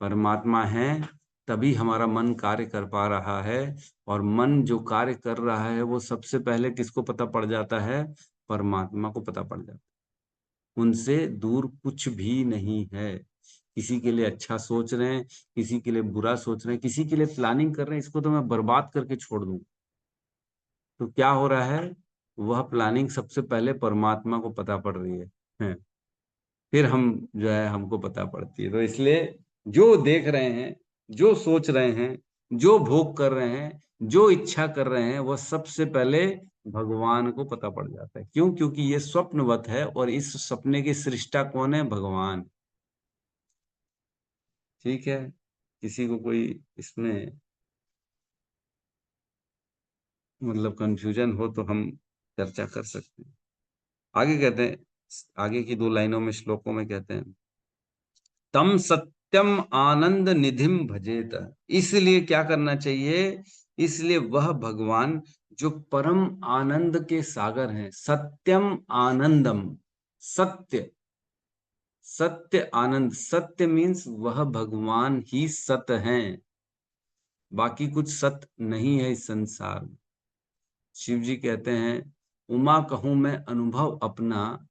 परमात्मा है तभी हमारा मन कार्य कर पा रहा है, और मन जो कार्य कर रहा है वो सबसे पहले किसको पता पड़ जाता है, परमात्मा को पता पड़ जाता है। उनसे दूर कुछ भी नहीं है। किसी के लिए अच्छा सोच रहे हैं, किसी के लिए बुरा सोच रहे हैं, किसी के लिए प्लानिंग कर रहे हैं, इसको तो मैं बर्बाद करके छोड़ दूं, तो क्या हो रहा है, वह प्लानिंग सबसे पहले परमात्मा को पता पड़ रही है। फिर हम जो है हमको पता पड़ती है। तो इसलिए जो देख रहे हैं, जो सोच रहे हैं, जो भोग कर रहे हैं, जो इच्छा कर रहे हैं, वह सबसे पहले भगवान को पता पड़ जाता है। क्यों? क्योंकि ये स्वप्नवत है और इस सपने की सृष्टा कौन है, भगवान। ठीक है, किसी को कोई इसमें मतलब कंफ्यूजन हो तो हम चर्चा कर सकते हैं। आगे कहते हैं, आगे की 2 लाइनों में, श्लोकों में कहते हैं, तम सत्यम आनंद निधिम भजेत। इसलिए क्या करना चाहिए, इसलिए वह भगवान जो परम आनंद के सागर हैं, सत्यम आनंदम, सत्य, सत्य आनंद, सत्य मीन्स वह भगवान ही सत्य हैं, बाकी कुछ सत्य नहीं है इस संसार में। शिव जी कहते हैं, उमा कहूं मैं अनुभव अपना,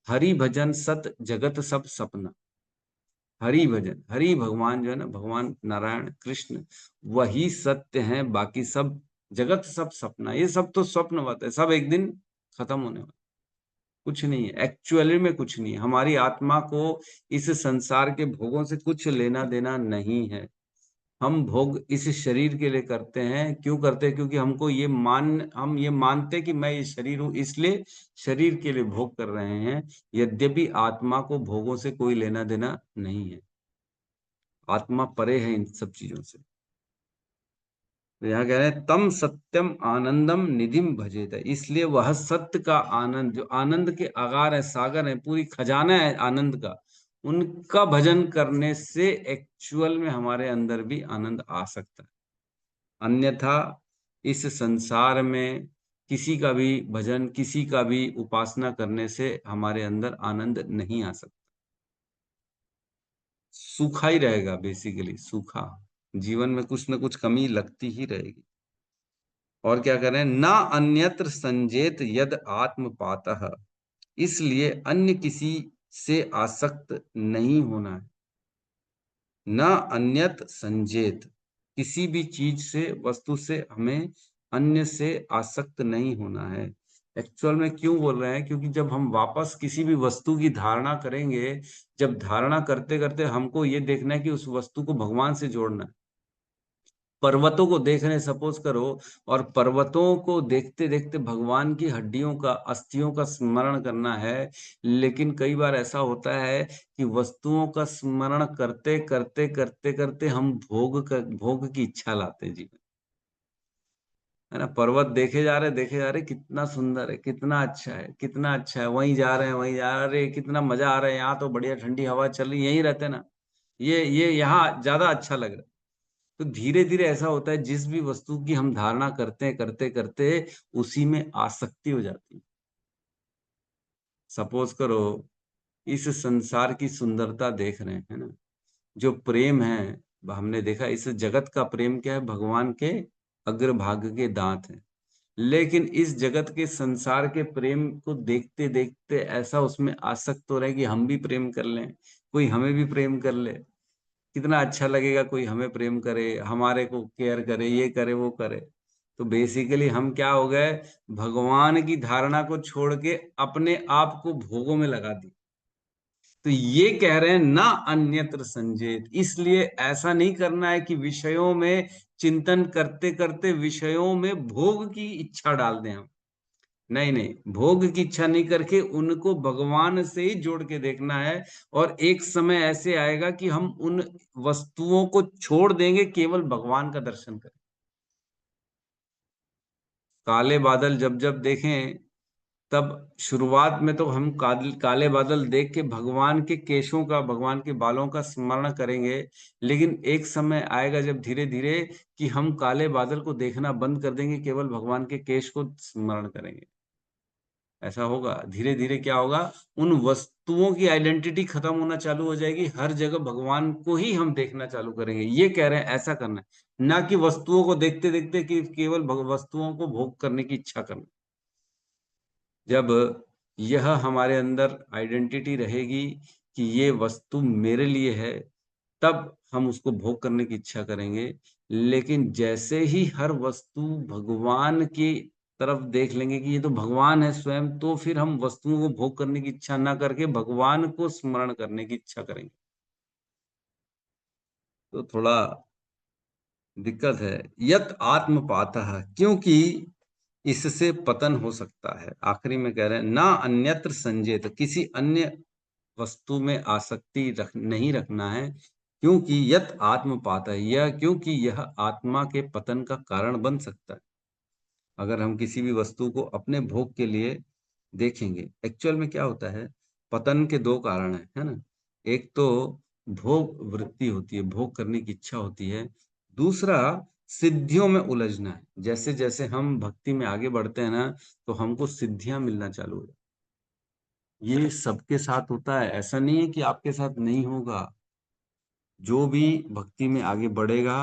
हरि भजन सत जगत सब सपना। हरि भजन, हरि भगवान जो है ना, भगवान नारायण कृष्ण, वही सत्य है, बाकी सब जगत सब सपना। ये सब तो स्वप्नवत है, सब एक दिन खत्म होने वाला, कुछ नहीं है एक्चुअली में, कुछ नहीं है। हमारी आत्मा को इस संसार के भोगों से कुछ लेना देना नहीं है। हम भोग इस शरीर के लिए करते हैं। क्यों करते हैं? क्योंकि हम ये मानते हैं कि मैं ये शरीर हूं, इसलिए शरीर के लिए भोग कर रहे हैं। यद्यपि आत्मा को भोगों से कोई लेना देना नहीं है, आत्मा परे है इन सब चीजों से। तो यहाँ कह रहे हैं, तम सत्यम आनंदम निधिम भजेत, इसलिए वह सत्य का आनंद, जो आनंद के आगार है, सागर है, पूरी खजाना है आनंद का, उनका भजन करने से एक्चुअल में हमारे अंदर भी आनंद आ सकता है। अन्यथा इस संसार में किसी का भी भजन, किसी का भी उपासना करने से हमारे अंदर आनंद नहीं आ सकता। सूखा ही रहेगा, बेसिकली सूखा, जीवन में कुछ न कुछ कमी लगती ही रहेगी। और क्या करें, ना अन्यत्र संजेत यद आत्मपातः, इसलिए अन्य किसी से आसक्त नहीं होना है। ना अन्यत संजेत, किसी भी चीज से, वस्तु से हमें अन्य से आसक्त नहीं होना है। एक्चुअल में क्यों बोल रहे हैं? क्योंकि जब हम वापस किसी भी वस्तु की धारणा करेंगे, जब धारणा करते करते हमको ये देखना है कि उस वस्तु को भगवान से जोड़ना है, पर्वतों को देख रहे हैं सपोज करो, और पर्वतों को देखते देखते भगवान की हड्डियों का, अस्थियों का स्मरण करना है। लेकिन कई बार ऐसा होता है कि वस्तुओं का स्मरण करते करते करते करते हम भोग की इच्छा लाते हैं जीवन, है ना। पर्वत देखे जा रहे, कितना सुंदर है, कितना अच्छा है, कितना अच्छा है, वहीं जा रहे हैं, वहीं जा रहे हैं, कितना मजा आ रहा है, यहाँ तो बढ़िया ठंडी हवा चल रही, यहीं रहते ना, ये यहाँ ज्यादा अच्छा लग रहा है। तो धीरे धीरे ऐसा होता है, जिस भी वस्तु की हम धारणा करते हैं करते करते उसी में आसक्ति हो जाती है। सपोज करो इस संसार की सुंदरता देख रहे हैं, है ना, जो प्रेम है, हमने देखा इस जगत का प्रेम क्या है, भगवान के अग्रभाग के दांत है। लेकिन इस जगत के संसार के प्रेम को देखते देखते ऐसा उसमें आसक्त हो रहा है कि हम भी प्रेम कर लें, कोई हमें भी प्रेम कर ले, कितना अच्छा लगेगा, कोई हमें प्रेम करे, हमारे को केयर करे, ये करे वो करे। तो बेसिकली हम क्या हो गए, भगवान की धारणा को छोड़ के अपने आप को भोगों में लगा दी। तो ये कह रहे हैं ना अन्यत्र संजेत, इसलिए ऐसा नहीं करना है कि विषयों में चिंतन करते करते विषयों में भोग की इच्छा डाल दें हम। नहीं नहीं, भोग की इच्छा नहीं करके उनको भगवान से ही जोड़ के देखना है। और एक समय ऐसे आएगा कि हम उन वस्तुओं को छोड़ देंगे, केवल भगवान का दर्शन करें। काले बादल जब जब देखें, तब शुरुआत में तो हम काले बादल देख के भगवान के केशों का, भगवान के बालों का स्मरण करेंगे। लेकिन एक समय आएगा जब धीरे धीरे कि हम काले बादल को देखना बंद कर देंगे, केवल भगवान के केश को स्मरण करेंगे। ऐसा होगा धीरे धीरे, क्या होगा, उन वस्तुओं की आइडेंटिटी खत्म होना चालू हो जाएगी, हर जगह भगवान को ही हम देखना चालू करेंगे। ये कह रहे हैं ऐसा करना है, ना कि वस्तुओं को देखते देखते कि केवल वस्तुओं को भोग करने की इच्छा करना। जब यह हमारे अंदर आइडेंटिटी रहेगी कि ये वस्तु मेरे लिए है, तब हम उसको भोग करने की इच्छा करेंगे। लेकिन जैसे ही हर वस्तु भगवान की तरफ देख लेंगे कि ये तो भगवान है स्वयं, तो फिर हम वस्तुओं को भोग करने की इच्छा ना करके भगवान को स्मरण करने की इच्छा करेंगे। तो थोड़ा दिक्कत है। यत आत्मपातः, क्योंकि इससे पतन हो सकता है। आखिरी में कह रहे हैं ना अन्यत्र संजेत, किसी अन्य वस्तु में आसक्ति नहीं रखना है, क्योंकि यत आत्मपात है, यह क्योंकि यह आत्मा के पतन का कारण बन सकता है। अगर हम किसी भी वस्तु को अपने भोग के लिए देखेंगे, एक्चुअल में क्या होता है, पतन के दो कारण है ना। एक तो भोग वृत्ति होती है, भोग करने की इच्छा होती है। दूसरा सिद्धियों में उलझना है। जैसे जैसे हम भक्ति में आगे बढ़ते हैं ना, तो हमको सिद्धियां मिलना चालू हो। ये सबके साथ होता है, ऐसा नहीं है कि आपके साथ नहीं होगा। जो भी भक्ति में आगे बढ़ेगा,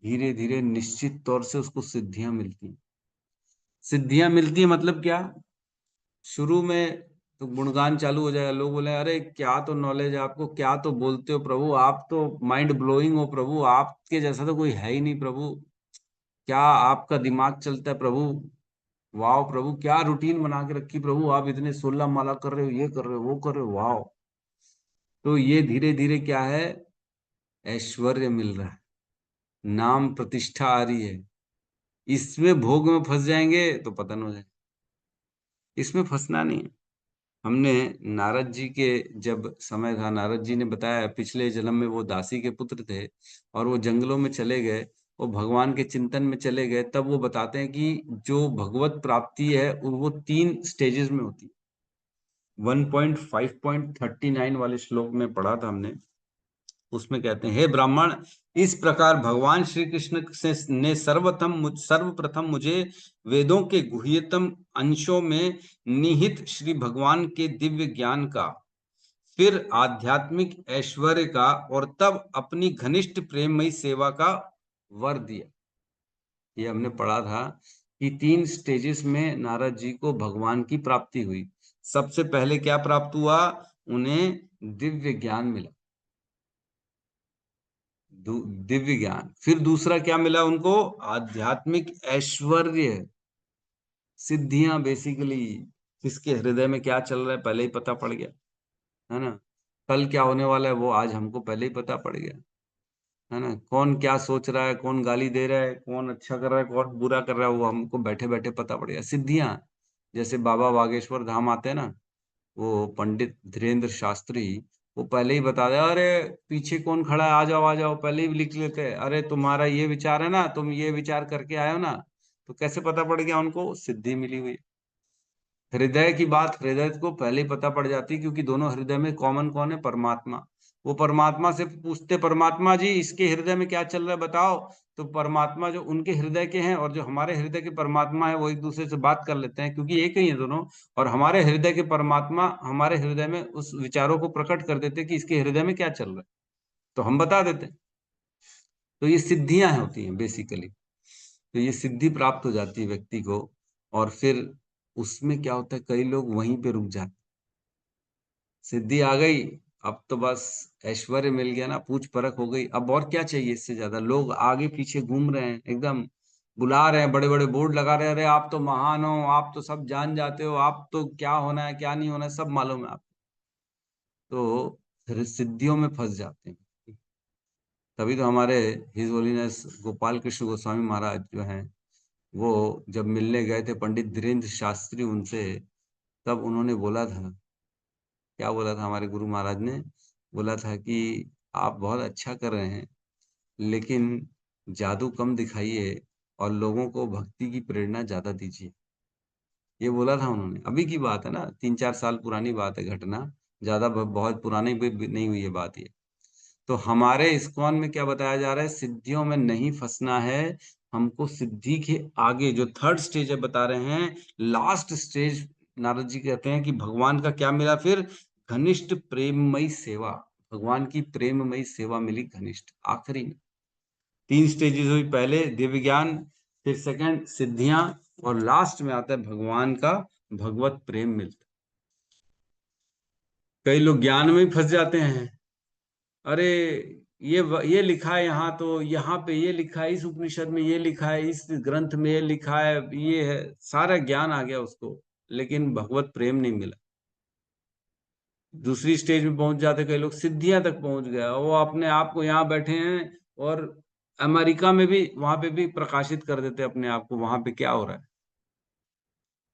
धीरे धीरे निश्चित तौर से उसको सिद्धियां मिलती हैं। सिद्धियां मिलती है मतलब क्या, शुरू में तो गुणगान चालू हो जाएगा, लोग बोले अरे क्या तो नॉलेज है आपको, क्या तो बोलते हो प्रभु, आप तो माइंड ब्लोइंग हो प्रभु, आपके जैसा तो कोई है ही नहीं प्रभु, क्या आपका दिमाग चलता है प्रभु, वाह प्रभु, क्या रूटीन बना के रखी प्रभु, आप इतने 16 माला कर रहे हो, ये कर रहे हो, वो कर रहे हो, वाह। तो ये धीरे धीरे क्या है, ऐश्वर्य मिल रहा है, नाम प्रतिष्ठा आ रही है। इसमें भोग में फंस जाएंगे तो पतन हो जाएगा। इसमें फंसना नहीं है। हमने नारद जी के जब समय था, नारद जी ने बताया पिछले जन्म में वो दासी के पुत्र थे और वो जंगलों में चले गए, वो भगवान के चिंतन में चले गए। तब वो बताते हैं कि जो भगवत प्राप्ति है वो 3 स्टेजेस में होती है। 1.5.39 वाले श्लोक में पढ़ा था हमने, उसमें कहते हैं, हे ब्राह्मण, इस प्रकार भगवान श्री कृष्ण ने सर्वप्रथम मुझे वेदों के गुह्यतम अंशों में निहित श्री भगवान के दिव्य ज्ञान का, फिर आध्यात्मिक ऐश्वर्य का, और तब अपनी घनिष्ठ प्रेममयी सेवा का वर दिया। ये हमने पढ़ा था कि 3 स्टेजेस में नारद जी को भगवान की प्राप्ति हुई। सबसे पहले क्या प्राप्त हुआ, उन्हें दिव्य ज्ञान मिला, दिव्य ज्ञान। फिर दूसरा क्या मिला उनको, आध्यात्मिक ऐश्वर्य, सिद्धियां। बेसिकली किसके हृदय में क्या चल रहा है पहले ही पता पड़ गया, है ना। कल क्या होने वाला है वो आज हमको पहले ही पता पड़ गया। है ना। कौन क्या सोच रहा है, कौन गाली दे रहा है, कौन अच्छा कर रहा है, कौन बुरा कर रहा है, वो हमको बैठे बैठे पता पड़ेगा। सिद्धियां, जैसे बाबा बागेश्वर धाम आते हैं ना, वो पंडित धीरेन्द्र शास्त्री, वो पहले ही बता दे, अरे पीछे कौन खड़ा है, आ जाओ आ जाओ, पहले ही लिख लेते हैं, अरे तुम्हारा ये विचार है ना, तुम ये विचार करके आए हो ना। तो कैसे पता पड़ गया उनको? सिद्धि मिली हुई। हृदय की बात हृदय को पहले ही पता पड़ जाती, क्योंकि दोनों हृदय में कॉमन कौन है? परमात्मा। वो परमात्मा से पूछते, परमात्मा जी इसके हृदय में क्या चल रहा है बताओ। तो परमात्मा जो उनके हृदय के हैं और जो हमारे हृदय के परमात्मा है, वो एक दूसरे से बात कर लेते हैं, क्योंकि एक ही है दोनों। और हमारे हृदय के परमात्मा हमारे हृदय में उस विचारों को प्रकट कर देते कि इसके हृदय में क्या चल रहा है, तो हम बता देते हैं। तो ये सिद्धियां होती हैं बेसिकली। तो ये सिद्धि प्राप्त हो जाती है व्यक्ति को, और फिर उसमें क्या होता है, कई लोग वहीं पे रुक जाते। सिद्धि आ गई, अब तो बस ऐश्वर्य मिल गया ना, पूछ परख हो गई, अब और क्या चाहिए इससे ज्यादा। लोग आगे पीछे घूम रहे हैं, एकदम बुला रहे हैं, बड़े बड़े बोर्ड लगा रहे हैं, अरे आप तो महान हो, आप तो सब जान जाते हो, आप तो क्या होना है क्या नहीं होना है सब मालूम है आपको। तो फिर सिद्धियों में फंस जाते हैं। तभी तो हमारे हिज होलीनेस गोपाल कृष्ण गोस्वामी महाराज जो हैं, वो जब मिलने गए थे पंडित धीरेन्द्र शास्त्री उनसे, तब उन्होंने बोला था, क्या बोला था हमारे गुरु महाराज ने? बोला था कि आप बहुत अच्छा कर रहे हैं, लेकिन जादू कम दिखाइए और लोगों को भक्ति की प्रेरणा ज्यादा दीजिए। ये बोला था उन्होंने। अभी की बात है ना, 3-4 साल पुरानी बात है घटना, ज्यादा बहुत पुरानी भी नहीं हुई है बात ये। तो हमारे इस्कॉन में क्या बताया जा रहा है? सिद्धियों में नहीं फंसना है हमको। सिद्धि के आगे जो थर्ड स्टेज है बता रहे हैं, लास्ट स्टेज, नारद जी कहते हैं कि भगवान का क्या मिला फिर? घनिष्ठ प्रेममयी सेवा। भगवान की प्रेममयी सेवा मिली घनिष्ठ, आखिरी में। 3 स्टेजेस हुई, पहले दिव्य ज्ञान, फिर सेकंड सिद्धियां, और लास्ट में आता है भगवान का भगवत प्रेम मिलता। कई लोग ज्ञान में ही फंस जाते हैं। अरे ये लिखा है यहाँ, तो यहाँ पे ये लिखा है, इस उपनिषद में ये लिखा है, इस ग्रंथ में ये लिखा है, ये है, सारा ज्ञान आ गया उसको, लेकिन भगवत प्रेम नहीं मिला। दूसरी स्टेज में पहुंच जाते कई लोग, सिद्धियां तक पहुंच गया, वो अपने आप को यहाँ बैठे हैं, और अमेरिका में भी, वहां पे भी प्रकाशित कर देते अपने आप को, वहां पे क्या हो रहा है।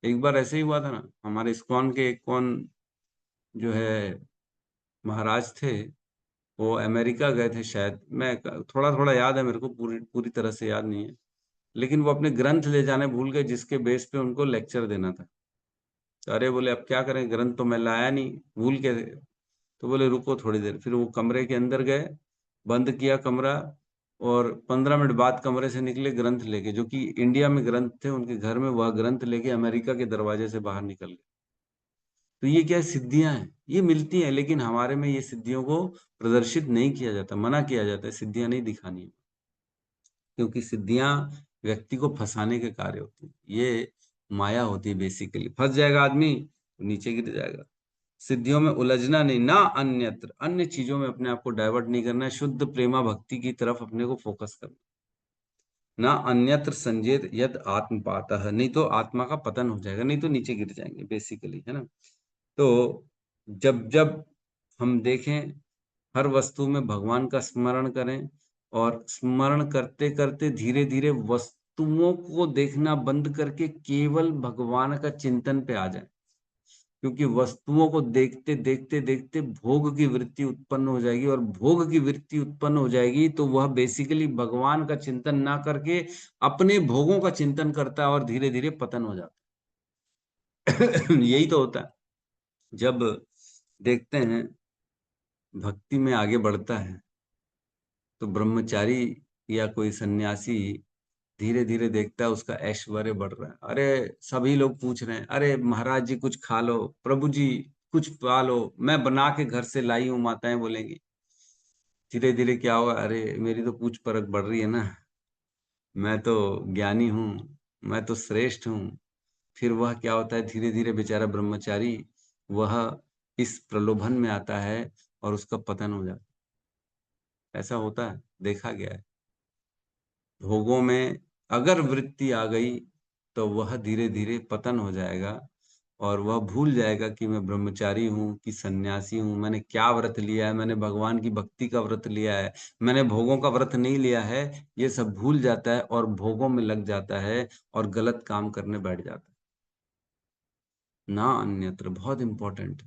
एक बार ऐसे ही हुआ था ना, हमारे इस्कॉन के कौन जो है महाराज थे, वो अमेरिका गए थे शायद, मैं थोड़ा थोड़ा याद है मेरे को, पूरी पूरी तरह से याद नहीं है, लेकिन वो अपने ग्रंथ ले जाने भूल गए, जिसके बेस पे उनको लेक्चर देना था। तो अरे बोले अब क्या करें, ग्रंथ तो मैं लाया नहीं, भूल के। तो बोले रुको थोड़ी देर, फिर वो कमरे के अंदर गए, बंद किया कमरा, और 15 मिनट बाद कमरे से निकले ग्रंथ लेके, जो कि इंडिया में ग्रंथ थे उनके घर में, वह ग्रंथ लेके अमेरिका के दरवाजे से बाहर निकल गए। तो ये क्या सिद्धियां हैं, ये मिलती हैं, लेकिन हमारे में ये सिद्धियों को प्रदर्शित नहीं किया जाता, मना किया जाता है, सिद्धियां नहीं दिखानी है, क्योंकि सिद्धियां व्यक्ति को फंसाने के कार्य होती है। ये माया होती है बेसिकली, फंस जाएगा आदमी तो नीचे गिर जाएगा। सिद्धियों में उलझना नहीं, ना अन्यत्र, अन्य चीजों में अपने आप को डाइवर्ट नहीं करना है, शुद्ध प्रेमा भक्ति की तरफ अपने को फोकस करना, ना अन्यत्र संजेत यद आत्मपातः, नहीं तो आत्मा का पतन हो जाएगा, नहीं तो नीचे गिर जाएंगे बेसिकली, है ना। तो जब जब हम देखें, हर वस्तु में भगवान का स्मरण करें, और स्मरण करते करते धीरे धीरे वस्तुओं को देखना बंद करके केवल भगवान का चिंतन पे आ जाए, क्योंकि वस्तुओं को देखते देखते देखते भोग की वृत्ति उत्पन्न हो जाएगी, और भोग की वृत्ति उत्पन्न हो जाएगी तो वह बेसिकली भगवान का चिंतन ना करके अपने भोगों का चिंतन करता है, और धीरे धीरे पतन हो जाता है। यही तो होता है। जब देखते हैं भक्ति में आगे बढ़ता है, तो ब्रह्मचारी या कोई सन्यासी धीरे धीरे देखता है उसका ऐश्वर्य बढ़ रहा है, अरे सभी लोग पूछ रहे हैं, अरे महाराज जी कुछ खा लो, प्रभु जी कुछ पा लो, मैं बना के घर से लाई हूँ, माताएं बोलेंगी। धीरे धीरे क्या होगा, अरे मेरी तो पूछ परख बढ़ रही है ना, मैं तो ज्ञानी हूँ, मैं तो श्रेष्ठ हूँ। फिर वह क्या होता है, धीरे धीरे बेचारा ब्रह्मचारी वह इस प्रलोभन में आता है, और उसका पतन हो जाता है। ऐसा होता है, देखा गया है। भोगों में अगर वृत्ति आ गई तो वह धीरे धीरे पतन हो जाएगा, और वह भूल जाएगा कि मैं ब्रह्मचारी हूँ, कि सन्यासी हूँ, मैंने क्या व्रत लिया है, मैंने भगवान की भक्ति का व्रत लिया है, मैंने भोगों का व्रत नहीं लिया है। ये सब भूल जाता है और भोगों में लग जाता है और गलत काम करने बैठ जाता है। ना अन्यत्र बहुत इंपॉर्टेंट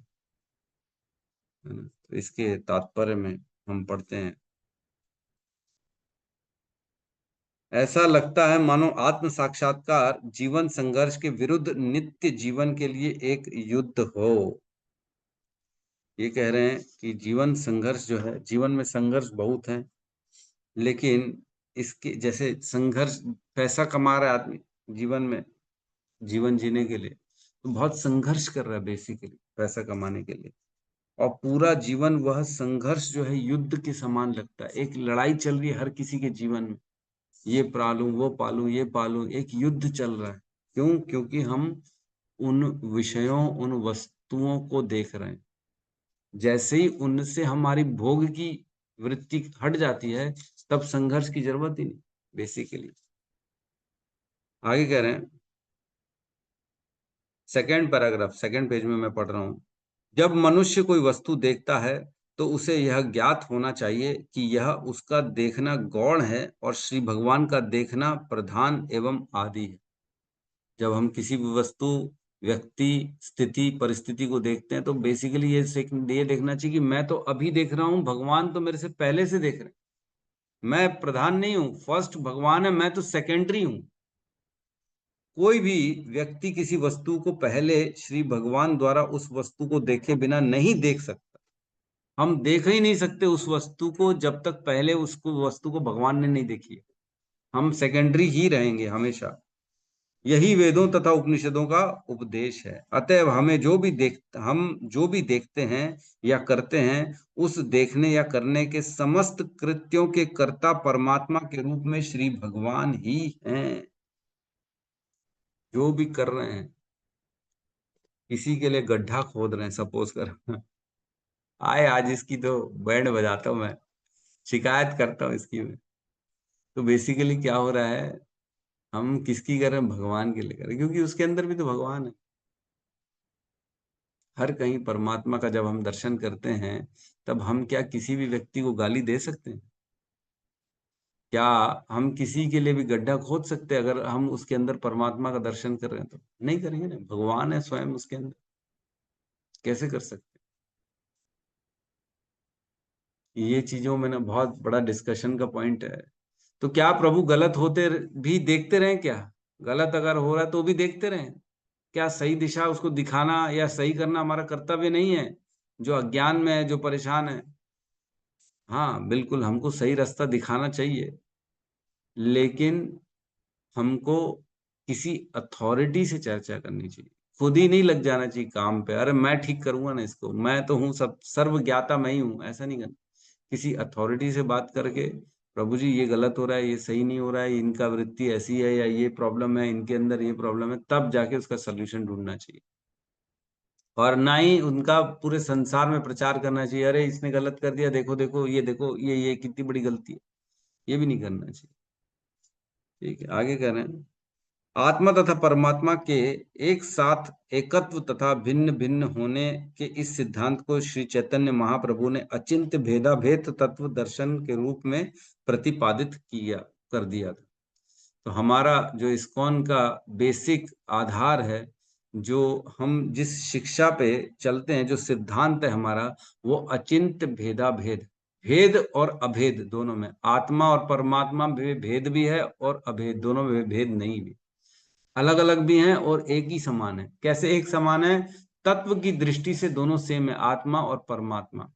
है ना। तो इसके तात्पर्य में हम पढ़ते हैं, ऐसा लगता है मानो आत्म साक्षात्कार जीवन संघर्ष के विरुद्ध नित्य जीवन के लिए एक युद्ध हो। ये कह रहे हैं कि जीवन संघर्ष जो है, जीवन में संघर्ष बहुत है, लेकिन इसके जैसे संघर्ष, पैसा कमा रहा है आदमी जीवन में, जीवन जीने के लिए तो बहुत संघर्ष कर रहा है बेसिकली पैसा कमाने के लिए, और पूरा जीवन वह संघर्ष जो है युद्ध के समान लगता है। एक लड़ाई चल रही है हर किसी के जीवन में, ये पालूं वो पालूं ये पालूं, एक युद्ध चल रहा है। क्यों? क्योंकि हम उन विषयों, उन वस्तुओं को देख रहे हैं। जैसे ही उनसे हमारी भोग की वृत्ति हट जाती है तब संघर्ष की जरूरत ही नहीं बेसिकली। आगे कह रहे हैं, सेकंड पैराग्राफ, सेकंड पेज में मैं पढ़ रहा हूं। जब मनुष्य कोई वस्तु देखता है तो उसे यह ज्ञात होना चाहिए कि यह उसका देखना गौण है और श्री भगवान का देखना प्रधान एवं आदि है। जब हम किसी भी वस्तु, व्यक्ति, स्थिति, परिस्थिति को देखते हैं तो बेसिकली ये देखना चाहिए कि मैं तो अभी देख रहा हूं, भगवान तो मेरे से पहले से देख रहे हैं। मैं प्रधान नहीं हूं, फर्स्ट भगवान है, मैं तो सेकेंडरी हूं। कोई भी व्यक्ति किसी वस्तु को पहले श्री भगवान द्वारा उस वस्तु को देखे बिना नहीं देख सकता। हम देख ही नहीं सकते उस वस्तु को जब तक पहले उसको वस्तु को भगवान ने नहीं देखी है। हम सेकेंडरी ही रहेंगे हमेशा। यही वेदों तथा उपनिषदों का उपदेश है। अतएव हम जो भी देखते हैं या करते हैं, उस देखने या करने के समस्त कृत्यों के कर्ता परमात्मा के रूप में श्री भगवान ही हैं। जो भी कर रहे हैं, किसी के लिए गड्ढा खोद रहे हैं, सपोज कर आए आज इसकी तो बैंड बजाता हूं मैं, शिकायत करता हूं इसकी मैं। तो बेसिकली क्या हो रहा है, हम किसकी कर रहे हैं? भगवान के लिए कर रहे हैं, क्योंकि उसके अंदर भी तो भगवान है। हर कहीं परमात्मा का जब हम दर्शन करते हैं तब हम क्या किसी भी व्यक्ति को गाली दे सकते हैं? क्या हम किसी के लिए भी गड्ढा खोद सकते हैं? अगर हम उसके अंदर परमात्मा का दर्शन कर रहे हैं तो नहीं करेंगे ना, भगवान है स्वयं उसके अंदर, कैसे कर सकते? ये चीजों में ना बहुत बड़ा डिस्कशन का पॉइंट है। तो क्या प्रभु गलत होते भी देखते रहें? क्या गलत अगर हो रहा है तो भी देखते रहें? क्या सही दिशा उसको दिखाना या सही करना हमारा कर्तव्य नहीं है? जो अज्ञान में है, जो परेशान है, हाँ बिल्कुल हमको सही रास्ता दिखाना चाहिए, लेकिन हमको किसी अथॉरिटी से चर्चा करनी चाहिए। खुद ही नहीं लग जाना चाहिए काम पे, अरे मैं ठीक करूंगा ना इसको, मैं तो हूँ सब सर्व ज्ञाता मैं ही हूँ, ऐसा नहीं करना। किसी अथॉरिटी से बात करके, प्रभु जी ये गलत हो रहा है, ये सही नहीं हो रहा है, इनका वृत्ति ऐसी है या ये प्रॉब्लम है, इनके अंदर ये प्रॉब्लम है, तब जाके उसका सोल्यूशन ढूंढना चाहिए। और ना ही उनका पूरे संसार में प्रचार करना चाहिए, अरे इसने गलत कर दिया, देखो देखो ये कितनी बड़ी गलती है, ये भी नहीं करना चाहिए। ठीक है, आगे कह रहे हैं, आत्मा तथा परमात्मा के एक साथ एकत्व तथा भिन्न भिन्न होने के इस सिद्धांत को श्री चैतन्य महाप्रभु ने अचिंत्य भेदाभेद तत्व दर्शन के रूप में प्रतिपादित कर दिया था। तो हमारा जो इस्कॉन का बेसिक आधार है, जो हम जिस शिक्षा पे चलते हैं, जो सिद्धांत है हमारा, वो अचिंत्य भेदाभेद, भेद और अभेद दोनों में, आत्मा और परमात्मा में भेद भी है और अभेद, दोनों में भेद नहीं भी, अलग अलग भी हैं और एक ही समान है। कैसे एक समान है? तत्व की दृष्टि से दोनों सेम है, आत्मा और परमात्मा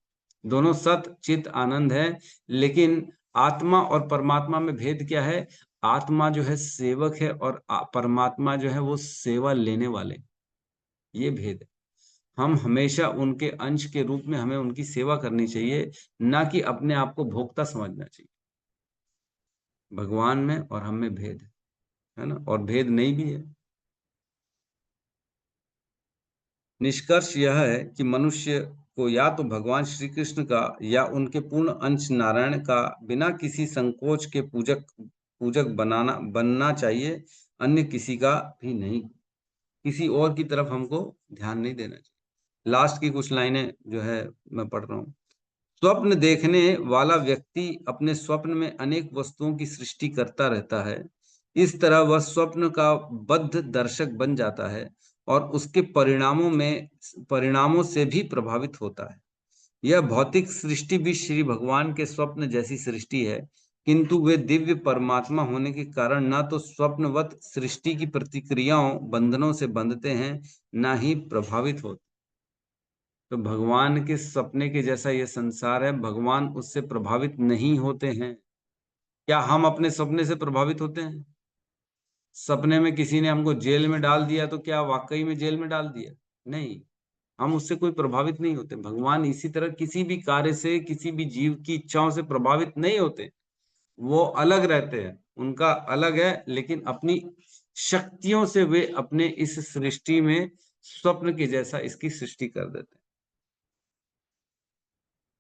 दोनों सत चित आनंद है। लेकिन आत्मा और परमात्मा में भेद क्या है? आत्मा जो है सेवक है और परमात्मा जो है वो सेवा लेने वाले, ये भेद है। हम हमेशा उनके अंश के रूप में हमें उनकी सेवा करनी चाहिए, ना कि अपने आप को भोक्ता समझना चाहिए। भगवान में और हम में भेद है ना, और भेद नहीं भी है। निष्कर्ष यह है कि मनुष्य को या तो भगवान श्री कृष्ण का या उनके पूर्ण अंश नारायण का बिना किसी संकोच के पूजक बनना चाहिए, अन्य किसी का भी नहीं। किसी और की तरफ हमको ध्यान नहीं देना चाहिए। लास्ट की कुछ लाइनें जो है मैं पढ़ रहा हूँ। स्वप्न देखने वाला व्यक्ति अपने स्वप्न में अनेक वस्तुओं की सृष्टि करता रहता है। इस तरह वह स्वप्न का बद्ध दर्शक बन जाता है और उसके परिणामों से भी प्रभावित होता है। यह भौतिक सृष्टि भी श्री भगवान के स्वप्न जैसी सृष्टि है, किंतु वे दिव्य परमात्मा होने के कारण न तो स्वप्नवत सृष्टि की प्रतिक्रियाओं बंधनों से बंधते हैं, न ही प्रभावित होते। तो भगवान के सपने के जैसा ये संसार है, भगवान उससे प्रभावित नहीं होते हैं। क्या हम अपने सपने से प्रभावित होते हैं? सपने में किसी ने हमको जेल में डाल दिया तो क्या वाकई में जेल में डाल दिया? नहीं, हम उससे कोई प्रभावित नहीं होते। भगवान इसी तरह किसी भी कार्य से, किसी भी जीव की इच्छाओं से प्रभावित नहीं होते। वो अलग रहते हैं, उनका अलग है, लेकिन अपनी शक्तियों से वे अपने इस सृष्टि में स्वप्न के जैसा इसकी सृष्टि कर देते हैं।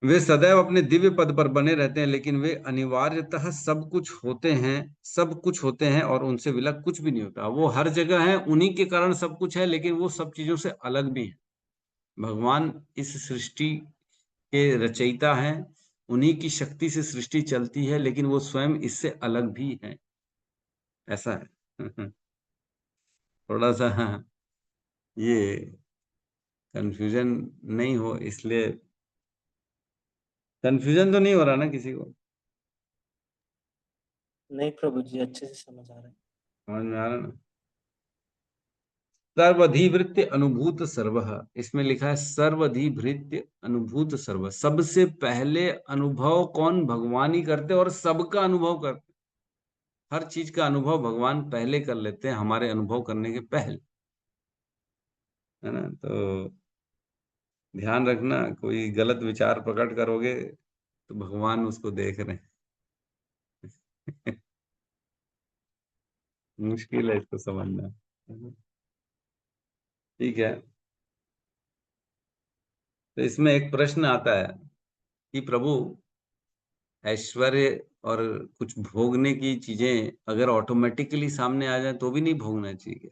वे सदैव अपने दिव्य पद पर बने रहते हैं, लेकिन वे अनिवार्यतः सब कुछ होते हैं और उनसे विलग कुछ भी नहीं होता। वो हर जगह है, उन्हीं के कारण सब कुछ है, लेकिन वो सब चीजों से अलग भी है। भगवान इस सृष्टि के रचयिता हैं, उन्हीं की शक्ति से सृष्टि चलती है, लेकिन वो स्वयं इससे अलग भी है। ऐसा है। थोड़ा सा ये कंफ्यूजन नहीं हो, इसलिए कंफ्यूजन तो नहीं हो रहा ना किसी को? नहीं प्रभु जी, अच्छे से समझ आ रहा है। समझ में आ रहा ना? सर्वधिभृत्य अनुभूत सर्व, इसमें लिखा है सर्वधिभृत्य अनुभूत सर्व। सबसे पहले अनुभव कौन? भगवान ही करते और सबका अनुभव करते। हर चीज का अनुभव भगवान पहले कर लेते हैं, हमारे अनुभव करने के पहले, है ना? तो ध्यान रखना, कोई गलत विचार प्रकट करोगे तो भगवान उसको देख रहे हैं। मुश्किल है इसको समझना। ठीक है, तो इसमें एक प्रश्न आता है कि प्रभु, ऐश्वर्य और कुछ भोगने की चीजें अगर ऑटोमेटिकली सामने आ जाए तो भी नहीं भोगना चाहिए,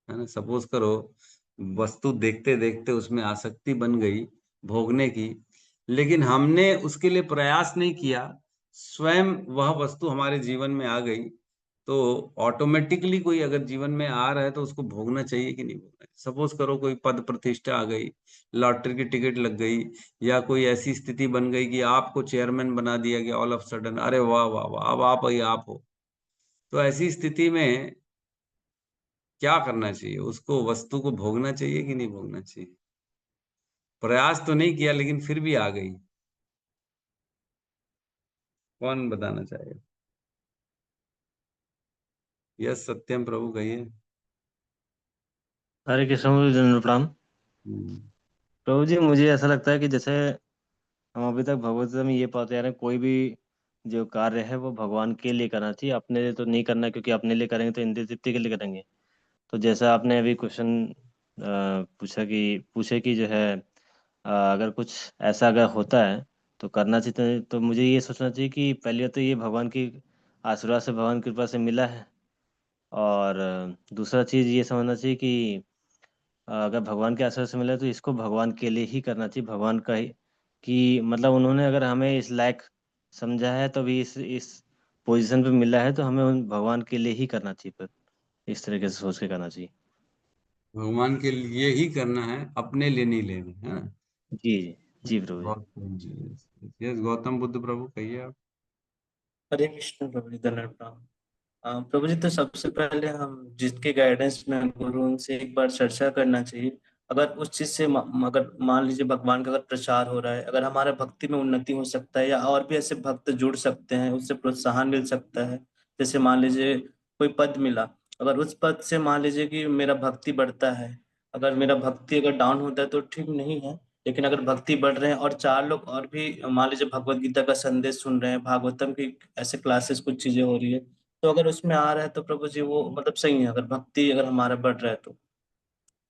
है ना? सपोज करो वस्तु देखते देखते उसमें आसक्ति बन गई भोगने की, लेकिन हमने उसके लिए प्रयास नहीं किया, स्वयं वह वस्तु हमारे जीवन में आ गई, तो ऑटोमेटिकली कोई अगर जीवन में आ रहा है तो उसको भोगना चाहिए कि नहीं भोगना चाहिए? सपोज करो कोई पद प्रतिष्ठा आ गई, लॉटरी की टिकट लग गई, या कोई ऐसी स्थिति बन गई कि आपको चेयरमैन बना दिया गया ऑल ऑफ सडन, अरे वाह वाह वाह, अब आप हो। तो ऐसी स्थिति में क्या करना चाहिए? उसको वस्तु को भोगना चाहिए कि नहीं भोगना चाहिए? प्रयास तो नहीं किया लेकिन फिर भी आ गई, कौन बताना चाहेगा? यस सत्यम प्रभु कहिए। हरे कृष्ण प्रभु जी, दंड प्रणाम। हम्म, प्रभु जी, मुझे ऐसा लगता है कि जैसे हम अभी तक भगवत गीता में ये पाते आ रहे हैं, कोई भी जो कार्य है वो भगवान के लिए करना चाहिए, अपने लिए तो नहीं करना, क्योंकि अपने लिए करेंगे तो इंद्रिय तृप्ति के लिए करेंगे। तो जैसा आपने अभी क्वेश्चन पूछे कि जो है अगर कुछ ऐसा अगर होता है तो करना चाहिए, तो मुझे ये सोचना चाहिए कि पहले तो ये भगवान की आशीर्वाद से, भगवान की कृपा से मिला है। और दूसरा चीज़ ये समझना चाहिए कि अगर भगवान के आशीर्वाद से मिला है तो इसको भगवान के लिए ही करना चाहिए, भगवान का ही, कि मतलब उन्होंने अगर हमें इस लायक समझा है तो भी इस पोजीशन पे मिला है, तो हमें उन भगवान के लिए ही करना चाहिए, पर इस तरीके से सोच के करना चाहिए। भगवान के लिए ही करना है, अपने लिए नहीं लेना है ना? जी जी जी प्रभु जी। गौतम जी, यस गौतम बुद्ध प्रभु कहिए आप। हरे कृष्ण प्रभु जी, दंड प्रणाम। प्रभु जी, तो सबसे पहले हम जिसके गाइडेंस में गुरु, उनसे एक बार चर्चा करना चाहिए। अगर उस चीज से अगर मान लीजिए भगवान का अगर प्रचार हो रहा है, अगर हमारे भक्ति में उन्नति हो सकता है, या और भी ऐसे भक्त जुड़ सकते हैं, उससे प्रोत्साहन मिल सकता है। जैसे मान लीजिए कोई पद मिला, अगर उस पद से मान लीजिए कि मेरा भक्ति बढ़ता है, अगर मेरा भक्ति अगर डाउन होता है तो ठीक नहीं है। लेकिन अगर भक्ति बढ़ रहे हैं और चार लोग और भी मान लीजिए भगवत गीता का संदेश सुन रहे हैं, भागवतम की ऐसे क्लासेस कुछ चीजें हो रही है, तो अगर उसमें आ रहा है तो प्रभु जी वो मतलब सही है। अगर भक्ति अगर हमारा बढ़ रहा है तो,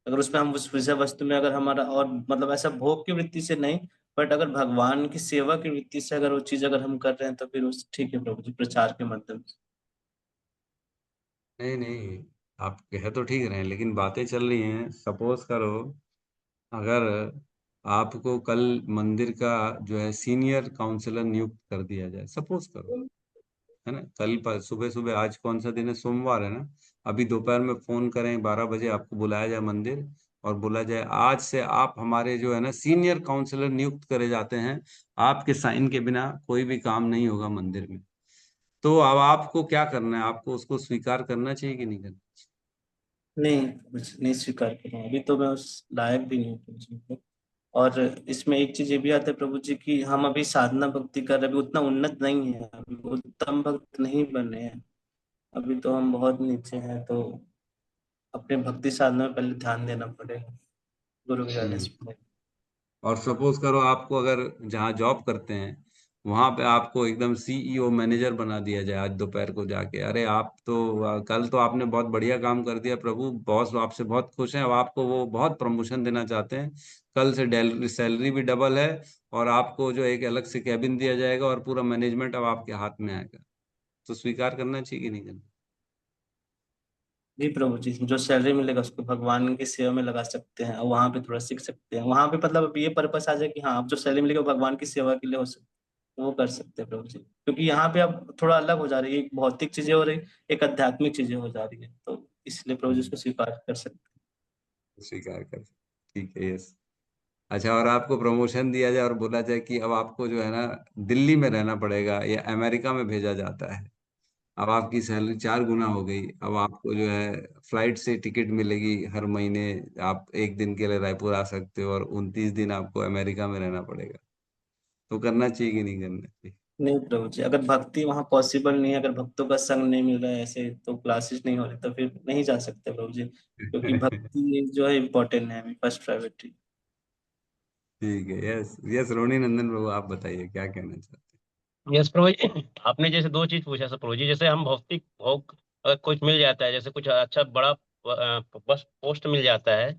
अगर उसमें हम उस विषय वस्तु में अगर हमारा और मतलब ऐसा भोग की वृत्ति से नहीं, बट अगर भगवान की सेवा की वृत्ति से अगर वो चीज अगर हम कर रहे हैं तो फिर उस ठीक है प्रभु जी, प्रचार के माध्यम से। नहीं नहीं, आप कह तो ठीक रहे हैं, लेकिन बातें चल रही हैं। सपोज करो अगर आपको कल मंदिर का जो है सीनियर काउंसलर नियुक्त कर दिया जाए, सपोज करो, है ना, कल पर सुबह सुबह, आज कौन सा दिन है, सोमवार है ना, अभी दोपहर में फोन करें 12 बजे, आपको बुलाया जाए मंदिर और बोला जाए आज से आप हमारे जो है ना सीनियर काउंसलर नियुक्त करे जाते हैं, आपके साइन के बिना कोई भी काम नहीं होगा मंदिर में। तो अब आपको क्या करना है, आपको उसको स्वीकार करना चाहिए कि नहीं करना नहीं, कुछ नहीं स्वीकार कर रहा हूँ, अभी तो मैं उस लायक भी नहीं हूँ प्रभु जी। और इसमें एक चीज ये भी आता है प्रभु जी की हम अभी साधना भक्ति कर रहे, अभी उतना उन्नत नहीं है, अभी उत्तम भक्त नहीं बने हैं, अभी तो हम बहुत नीचे हैं, तो अपने भक्ति साधना में पहले ध्यान देना पड़ेगा गुरु के गाइडेंस चाहिए? में। और सपोज करो आपको अगर जहाँ जॉब करते हैं वहां पे आपको एकदम सीईओ मैनेजर बना दिया जाए आज दोपहर को जाके, अरे आप तो कल तो आपने बहुत बढ़िया काम कर दिया प्रभु, बॉस आपसे बहुत खुश हैं, अब आपको वो बहुत प्रमोशन देना चाहते हैं, कल से सैलरी भी डबल है और आपको जो एक अलग से कैबिन दिया जाएगा और पूरा मैनेजमेंट अब आपके हाथ में आएगा, तो स्वीकार करना चाहिए कि नहीं करना? जी प्रभु जी, जो सैलरी मिलेगा उसको भगवान की सेवा में लगा सकते हैं और वहां पे थोड़ा सीख सकते हैं, वहां पे मतलब अब ये पर्पस आ जाए कि हाँ अब जो सैलरी मिलेगा वो भगवान की सेवा के लिए हो सकता है, वो कर सकते हैं प्रभु जी, क्योंकि यहाँ पे अब थोड़ा अलग हो जा रही है, एक भौतिक चीजें हो रही, एक आध्यात्मिक चीजें हो जा रही है, तो इसलिए प्रभु जी हम्म, उसको स्वीकार कर सकते स्वीकार कर, ठीक है, यस। अच्छा, और आपको प्रमोशन दिया जाए और बोला जाए कि अब आपको जो है ना दिल्ली में रहना पड़ेगा या अमेरिका में भेजा जाता है, अब आपकी सैलरी 4 गुना हो गई, अब आपको जो है फ्लाइट से टिकट मिलेगी हर महीने, आप एक दिन के लिए रायपुर आ सकते हो और 29 दिन आपको अमेरिका में रहना पड़ेगा, तो करना चाहिए कि नहीं करना चाहिए? हैं। नहीं प्रभु जी, अगर भक्ति वहाँ पॉसिबल नहीं है, अगर भक्तों का संग नहीं मिल रहा है, ऐसे तो क्लासेस नहीं हो रही, तो फिर नहीं जा सकते प्रभु जी, क्योंकि भक्ति जो है इम्पोर्टेंट है, फर्स्ट प्रायोरिटी। ठीक है, यस यस, रोनी नंदन बाबू आप बताइए क्या कहना चाहते यस प्रभु जी, आपने जैसे दो चीज पूछा सर प्रभु जी, जैसे हम भौतिक भोग अगर कुछ मिल जाता है, जैसे कुछ अच्छा बड़ा बस पोस्ट मिल जाता है,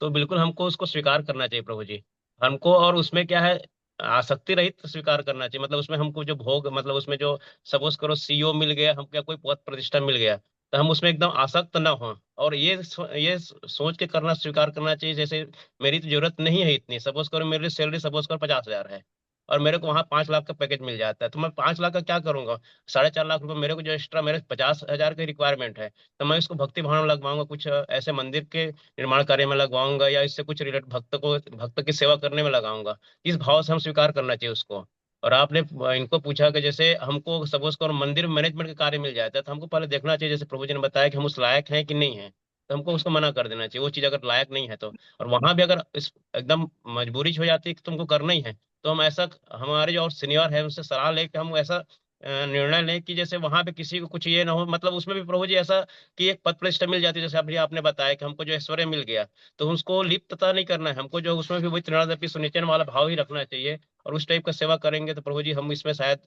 तो बिल्कुल हमको उसको स्वीकार करना चाहिए प्रभु जी, हमको। और उसमें क्या है, आसक्ति रहित स्वीकार करना चाहिए, मतलब उसमें हमको जो भोग, मतलब उसमें जो सपोज करो सीईओ मिल गया, हम क्या कोई पद प्रतिष्ठा मिल गया, तो हम उसमें एकदम आसक्त ना हो, और ये सोच के करना, स्वीकार करना चाहिए जैसे मेरी तो जरूरत नहीं है इतनी, सपोज करो मेरी सैलरी सपोज करो 50,000 है और मेरे को वहां 5 लाख का पैकेज मिल जाता है, तो मैं 5 लाख का क्या करूंगा, 4.5 लाख रुपए मेरे को जो एक्स्ट्रा, मेरे 50,000 की रिक्वायरमेंट है, तो मैं इसको भक्ति भाव में लगवाऊंगा, कुछ ऐसे मंदिर के निर्माण कार्य में लगवाऊंगा, या इससे कुछ रिलेट भक्त की सेवा करने में लगाऊंगा, इस भाव से हम स्वीकार करना चाहिए उसको। और आपने इनको पूछा कि जैसे हमको सपोज करो मंदिर मैनेजमेंट का कार्य मिल जाता है, तो हमको पहले देखना चाहिए, जैसे प्रभु जी ने बताया कि हम उस लायक हैं कि नहीं है, तो हमको उसको मना कर देना चाहिए वो चीज, अगर लायक नहीं है तो। और वहां भी अगर इस एकदम मजबूरी हो जाती है कि तुमको करना ही है, तो हम ऐसा, हमारे जो और सीनियर है उनसे सलाह लेके हम ऐसा निर्णय लें कि जैसे वहां पे किसी को कुछ ये ना हो, मतलब उसमें भी प्रभु जी ऐसा कि एक पद प्रतिष्ठा मिल जाती है, जैसे अभी आपने बताया कि हमको जो ऐश्वर्य मिल गया, तो उसको लिप्तता नहीं करना है हमको, जो उसमें भी वही त्रिनादपि सुनिचन वाला भाव ही रखना चाहिए, और उस टाइप का सेवा करेंगे तो प्रभु जी हम इसमें शायद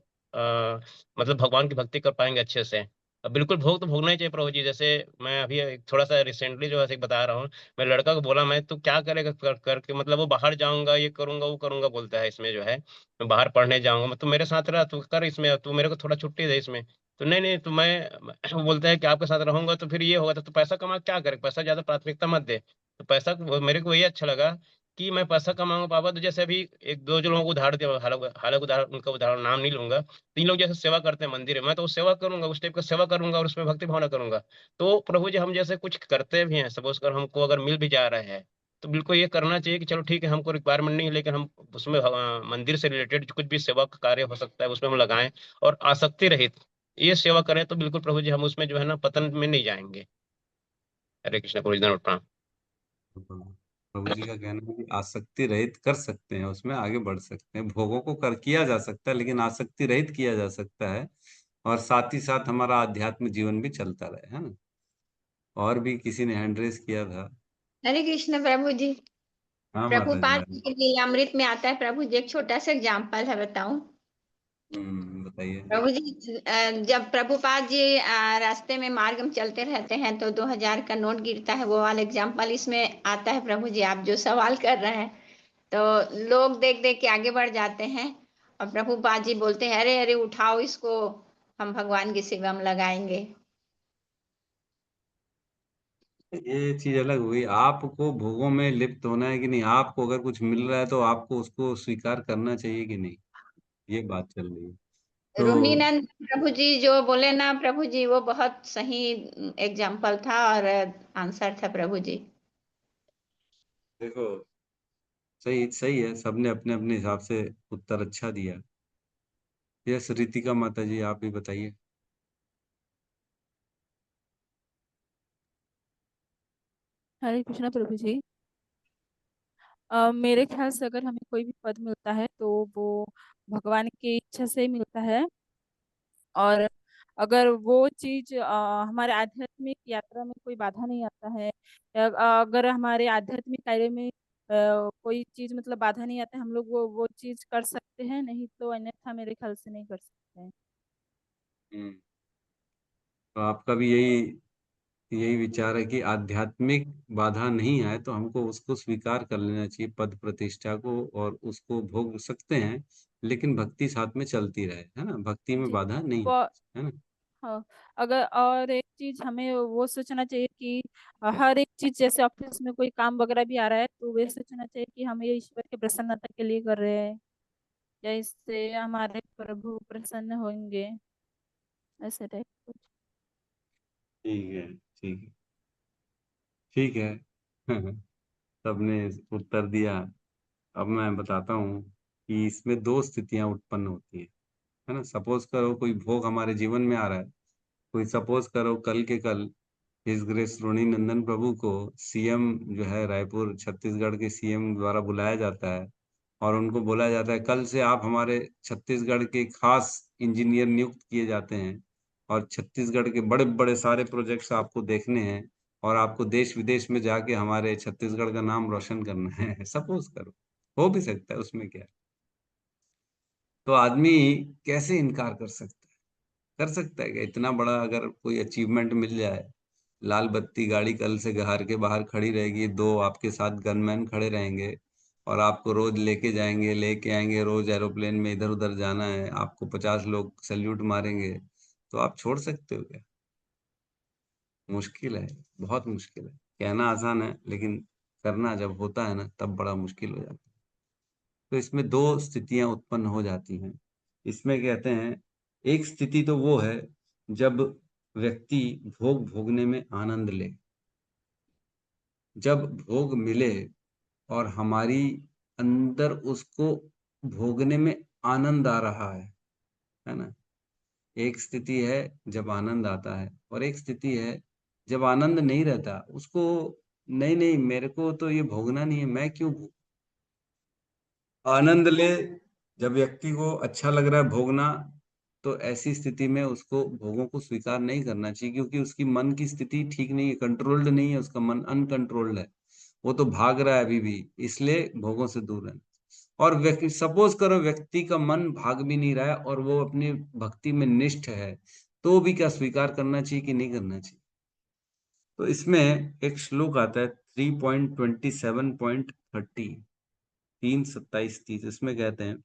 मतलब भगवान की भक्ति कर पाएंगे अच्छे से। अब बिल्कुल भोग तो भोगना ही चाहिए प्रभु जी, जैसे मैं अभी थोड़ा सा रिसेंटली जो है बता रहा हूँ, मैं लड़का को बोला मैं तू क्या करेगा करके, मतलब वो बाहर जाऊंगा, ये करूंगा वो करूंगा बोलता है, इसमें जो है मैं बाहर पढ़ने जाऊंगा, मैं तू मेरे साथ रह, तू कर इसमें, तू मेरे को थोड़ा छुट्टी दे इसमें, तो नहीं नहीं, तो मैं वो बोलता है कि आपके साथ रहूंगा तो फिर ये होगा, तो पैसा कमा के क्या करे, पैसा ज्यादा प्राथमिकता मत दे, तो पैसा मेरे को ये अच्छा लगा कि मैं पैसा कमाऊंगा पापा, तो जैसे अभी एक दो जो लोगों को उदाहरण दिया, हालांकि उदाहरण उनका उदाहरण नाम नहीं लूंगा, 3 लोग जैसे सेवा करते हैं मंदिर में, मैं तो वो सेवा करूंगा, उस टाइप का सेवा करूंगा और उसमें भक्ति भावना करूंगा। तो प्रभु जी हम जैसे कुछ करते भी हैं, सपोज कर हमको अगर मिल भी जा रहा है, तो बिल्कुल ये करना चाहिए कि चलो ठीक है हमको रिक्वायरमेंट नहीं है, लेकिन हम उसमें मंदिर से रिलेटेड कुछ भी सेवा का कार्य हो सकता है उसमें हम लगाएं, और आसक्ति रहित ये सेवा करें, तो बिल्कुल प्रभु जी हम उसमें जो है ना पतन में नहीं जाएंगे। हरे कृष्ण प्रभु। हैं? प्रभु जी का कहना है कि आसक्ति रहित कर सकते हैं, उसमें आगे बढ़ सकते हैं, भोगों को कर किया जा सकता है लेकिन आसक्ति रहित किया जा सकता है, और साथ ही साथ हमारा आध्यात्मिक जीवन भी चलता रहे, है ना। और भी किसी ने हैंड रेस किया था? हरे कृष्ण प्रभु जी। हाँ माता जी, प्रभुपाद जी के लीलामृत में आता है प्रभु जी, एक छोटा सा एग्जाम्पल है, बताऊं बताइए। प्रभु जी। जब प्रभुपाद जी रास्ते में मार्ग में चलते रहते हैं तो 2000 का नोट गिरता है, वो वाला एग्जाम्पल इसमें आता है प्रभु जी, आप जो सवाल कर रहे हैं। तो लोग देख देख के आगे बढ़ जाते हैं और प्रभुपाद जी बोलते हैं अरे अरे उठाओ इसको, हम भगवान की सेवा में लगाएंगे। ये चीज अलग हुई, आपको भोगों में लिप्त होना है कि नहीं, आपको अगर कुछ मिल रहा है तो आपको उसको स्वीकार करना चाहिए कि नहीं, ये बात चल रही है। तो रोहिणीनंद प्रभु जी जो बोले ना प्रभु जी, वो बहुत सही एग्जाम्पल था और आंसर था प्रभु जी। देखो, सही सही है, सबने अपने अपने हिसाब से उत्तर अच्छा दिया। यस रितिका माता जी, आप भी बताइए। हरे कृष्णा प्रभु जी। मेरे ख्याल से अगर हमें कोई भी पद मिलता है तो वो भगवान की इच्छा से ही मिलता है। और अगर वो चीज हमारे आध्यात्मिक यात्रा में कोई बाधा नहीं आता है, या अगर हमारे आध्यात्मिक कार्य में कोई चीज मतलब बाधा नहीं आता है, हम लोग वो चीज कर सकते हैं, नहीं तो अन्यथा मेरे ख्याल से नहीं कर सकते हैं। हम्म। तो आपका भी यही यही विचार है कि आध्यात्मिक बाधा नहीं आए तो हमको उसको स्वीकार कर लेना चाहिए, पद प्रतिष्ठा को, और उसको भोग सकते हैं, लेकिन भक्ति साथ में चलती रहे, है ना, भक्ति में जी। बाधा नहीं वो है ना। हाँ, अगर और एक चीज हमें वो सोचना चाहिए कि हर एक चीज, जैसे ऑफिस में कोई काम वगैरह भी आ रहा है तो वे सोचना चाहिए कि हम ये ईश्वर की प्रसन्नता के लिए कर रहे हैं, या इससे हमारे प्रभु प्रसन्न होंगे, ऐसे टाइप कुछ। ठीक है, ठीक है, ठीक है। सबने उत्तर दिया। अब मैं बताता हूँ कि इसमें दो स्थितियां उत्पन्न होती है ना। सपोज करो कोई भोग हमारे जीवन में आ रहा है, कोई सपोज करो कल के कल हिज ग्रेस रोणी नंदन प्रभु को सीएम जो है रायपुर छत्तीसगढ़ के सीएम द्वारा बुलाया जाता है, और उनको बोला जाता है कल से आप हमारे छत्तीसगढ़ के खास इंजीनियर नियुक्त किए जाते हैं, और छत्तीसगढ़ के बड़े बड़े सारे प्रोजेक्ट्स आपको देखने हैं, और आपको देश विदेश में जाके हमारे छत्तीसगढ़ का नाम रोशन करना है। सपोज करो, हो भी सकता है, उसमें क्या है। तो आदमी कैसे इनकार कर सकता है? कर सकता है क्या? इतना बड़ा अगर कोई अचीवमेंट मिल जाए, लाल बत्ती गाड़ी कल से घर के बाहर खड़ी रहेगी, दो आपके साथ गनमैन खड़े रहेंगे, और आपको रोज लेके जाएंगे लेके आएंगे, रोज एरोप्लेन में इधर उधर जाना है, आपको 50 लोग सैल्यूट मारेंगे, तो आप छोड़ सकते हो क्या? मुश्किल है, बहुत मुश्किल है। कहना आसान है, लेकिन करना जब होता है ना तब बड़ा मुश्किल हो जाता है। तो इसमें दो स्थितियां उत्पन्न हो जाती हैं। इसमें कहते हैं, एक स्थिति तो वो है जब व्यक्ति भोग भोगने में आनंद ले, जब भोग मिले और हमारी अंदर उसको भोगने में आनंद आ रहा है ना। एक स्थिति है जब आनंद आता है, और एक स्थिति है जब आनंद नहीं रहता उसको, नहीं नहीं मेरे को तो ये भोगना नहीं है, मैं क्यों आनंद ले। जब व्यक्ति को अच्छा लग रहा है भोगना, तो ऐसी स्थिति में उसको भोगों को स्वीकार नहीं करना चाहिए, क्योंकि उसकी मन की स्थिति ठीक नहीं है, कंट्रोल्ड नहीं है, उसका मन अनकंट्रोल्ड है, वो तो भाग रहा है अभी भी, इसलिए भोगों से दूर रहना। और व्यक्ति, सपोज करो व्यक्ति का मन भाग भी नहीं रहा है और वो अपनी भक्ति में निष्ठ है, तो भी क्या स्वीकार करना चाहिए कि नहीं करना चाहिए? तो इसमें एक श्लोक आता है 3.27.30, 3:27-30, इसमें कहते हैं,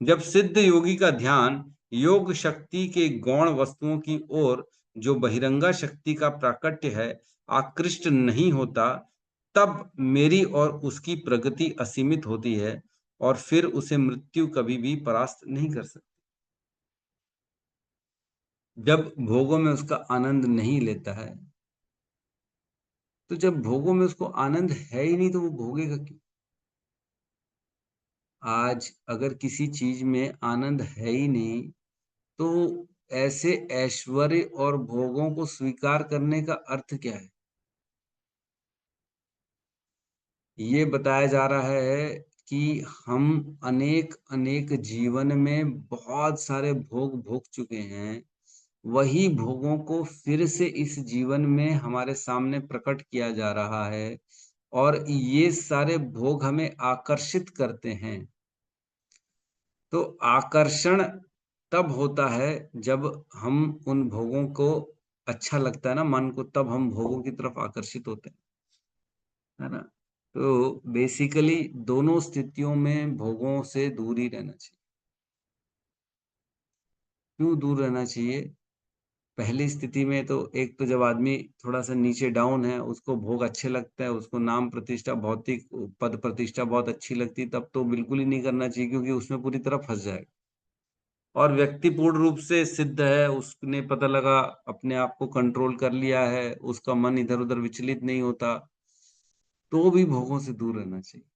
जब सिद्ध योगी का ध्यान योग शक्ति के गौण वस्तुओं की ओर, जो बहिरंगा शक्ति का प्राकट्य है, आकृष्ट नहीं होता, तब मेरी और उसकी प्रगति असीमित होती है, और फिर उसे मृत्यु कभी भी परास्त नहीं कर सकती। जब भोगों में उसका आनंद नहीं लेता है, तो जब भोगों में उसको आनंद है ही नहीं तो वो भोगेगा क्यों? आज अगर किसी चीज में आनंद है ही नहीं, तो ऐसे ऐश्वर्य और भोगों को स्वीकार करने का अर्थ क्या है? ये बताया जा रहा है कि हम अनेक अनेक जीवन में बहुत सारे भोग भोग चुके हैं, वही भोगों को फिर से इस जीवन में हमारे सामने प्रकट किया जा रहा है, और ये सारे भोग हमें आकर्षित करते हैं। तो आकर्षण तब होता है जब हम उन भोगों को, अच्छा लगता है ना मन को, तब हम भोगों की तरफ आकर्षित होते हैं, है ना। तो बेसिकली दोनों स्थितियों में भोगों से दूर ही रहना चाहिए। क्यों दूर रहना चाहिए? पहली स्थिति में तो एक तो जब आदमी थोड़ा सा नीचे डाउन है, उसको भोग अच्छे लगता है, उसको नाम प्रतिष्ठा, भौतिक पद प्रतिष्ठा बहुत अच्छी लगती, तब तो बिल्कुल ही नहीं करना चाहिए, क्योंकि उसमें पूरी तरह फंस जाएगा। और व्यक्ति पूर्ण रूप से सिद्ध है, उसने पता लगा अपने आप को कंट्रोल कर लिया है, उसका मन इधर उधर विचलित नहीं होता, तो भी भोगों से दूर रहना चाहिए।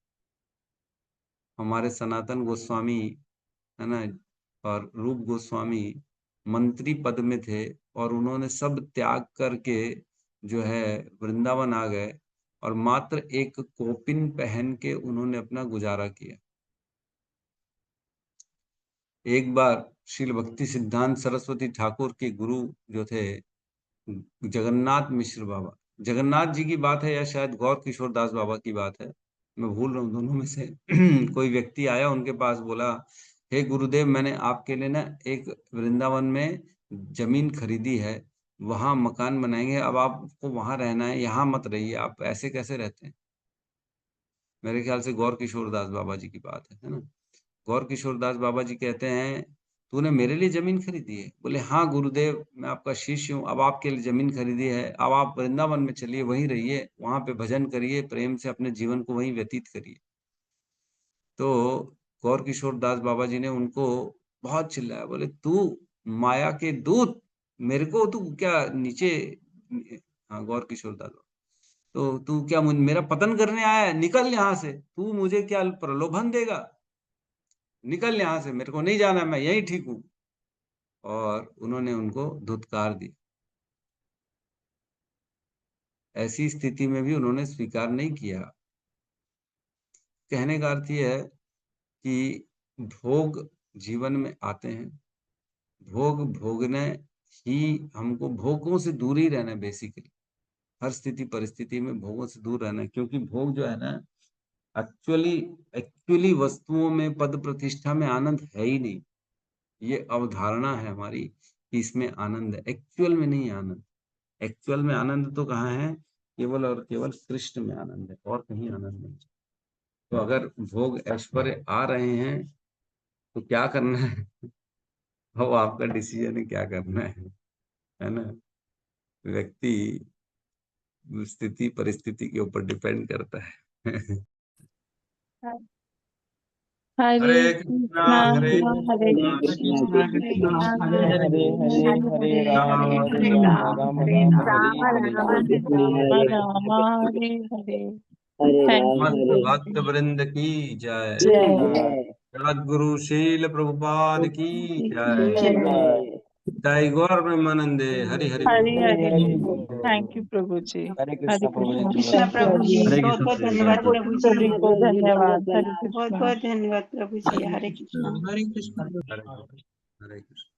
हमारे सनातन गोस्वामी है ना, और रूप गोस्वामी मंत्री पद में थे, और उन्होंने सब त्याग करके जो है वृंदावन आ गए, और मात्र एक कोपिन पहन के उन्होंने अपना गुजारा किया। एक बार श्रील भक्ति सिद्धांत सरस्वती ठाकुर के गुरु जो थे जगन्नाथ मिश्र बाबा, जगन्नाथ जी की बात है या शायद गौर किशोर दास बाबा की बात है, मैं भूल रहा हूँ दोनों में से। कोई व्यक्ति आया उनके पास, बोला, हे गुरुदेव, मैंने आपके लिए ना एक वृंदावन में जमीन खरीदी है, वहां मकान बनाएंगे, अब आपको वहां रहना है, यहाँ मत रहिए, आप ऐसे कैसे रहते हैं। मेरे ख्याल से गौर किशोर दास बाबा जी की बात है ना। गौर किशोर दास बाबा जी कहते हैं, तूने मेरे लिए जमीन खरीदी है? बोले, हाँ गुरुदेव, मैं आपका शिष्य हूँ, अब आपके लिए जमीन खरीदी है, अब आप वृंदावन में चलिए, वहीं रहिए, वहां पे भजन करिए, प्रेम से अपने जीवन को वहीं व्यतीत करिए। तो गौर किशोर दास बाबा जी ने उनको बहुत चिल्लाया, बोले, तू माया के दूत, मेरे को तू क्या नीचे, हाँ गौर किशोर दास बाबा, तो तू क्या मेरा पतन करने आया है? निकल यहाँ से, तू मुझे क्या प्रलोभन देगा, निकल यहाँ से, मेरे को नहीं जाना, मैं यही ठीक हूँ। और उन्होंने उनको धुतकार दी। ऐसी स्थिति में भी उन्होंने स्वीकार नहीं किया। कहने का अर्थ यह है कि भोग जीवन में आते हैं, भोग भोगने ही, हमको भोगों से दूर ही रहना है बेसिकली, हर स्थिति परिस्थिति में भोगों से दूर रहना है, क्योंकि भोग जो है ना, एक्चुअली वस्तुओं में, पद प्रतिष्ठा में आनंद है ही नहीं। ये अवधारणा है हमारी कि इसमें आनंद है, एक्चुअल में नहीं आनंद। एक्चुअल में आनंद तो कहाँ है? केवल और केवल कृष्ण में आनंद है, और कहीं आनंद नहीं। तो अगर भोग ऐश्वर्य आ रहे हैं तो क्या करना है? वो आपका डिसीजन है, क्या करना है ना। व्यक्ति स्थिति परिस्थिति के ऊपर डिपेंड करता है। हरे हरे कृष्णा कृष्णा हरे हरे कृष्णा कृष्णा कृष्णा कृष्णा कृष्णा हरे हरे राम हरे हरे हरे राम राम हरे राम राम हरे हरे हरे राम राम हरे हरे थैंक मस्त यू भक्त वृंद की जय। जय सद्गुरु शील प्रभुपाद की जय। जय जय गौर ब्रह्मानंदे। हरि हरि हरे बोल। हरे हरे बोल थैंक यू प्रभु जी हरे हरे कृष्णा प्रभु जी कृष्णा धन्यवाद। कृष्णा प्रभु जी, हरे बहुत कृष्णा बहुत प्रिय धन्यवाद जय। प्रभु जी। सभी को धन्यवाद हरे बहुत कृष्णा बहुत धन्यवाद प्रभु जी। हरे कृष्णा। हरे कृष्ण हरे कृष्ण।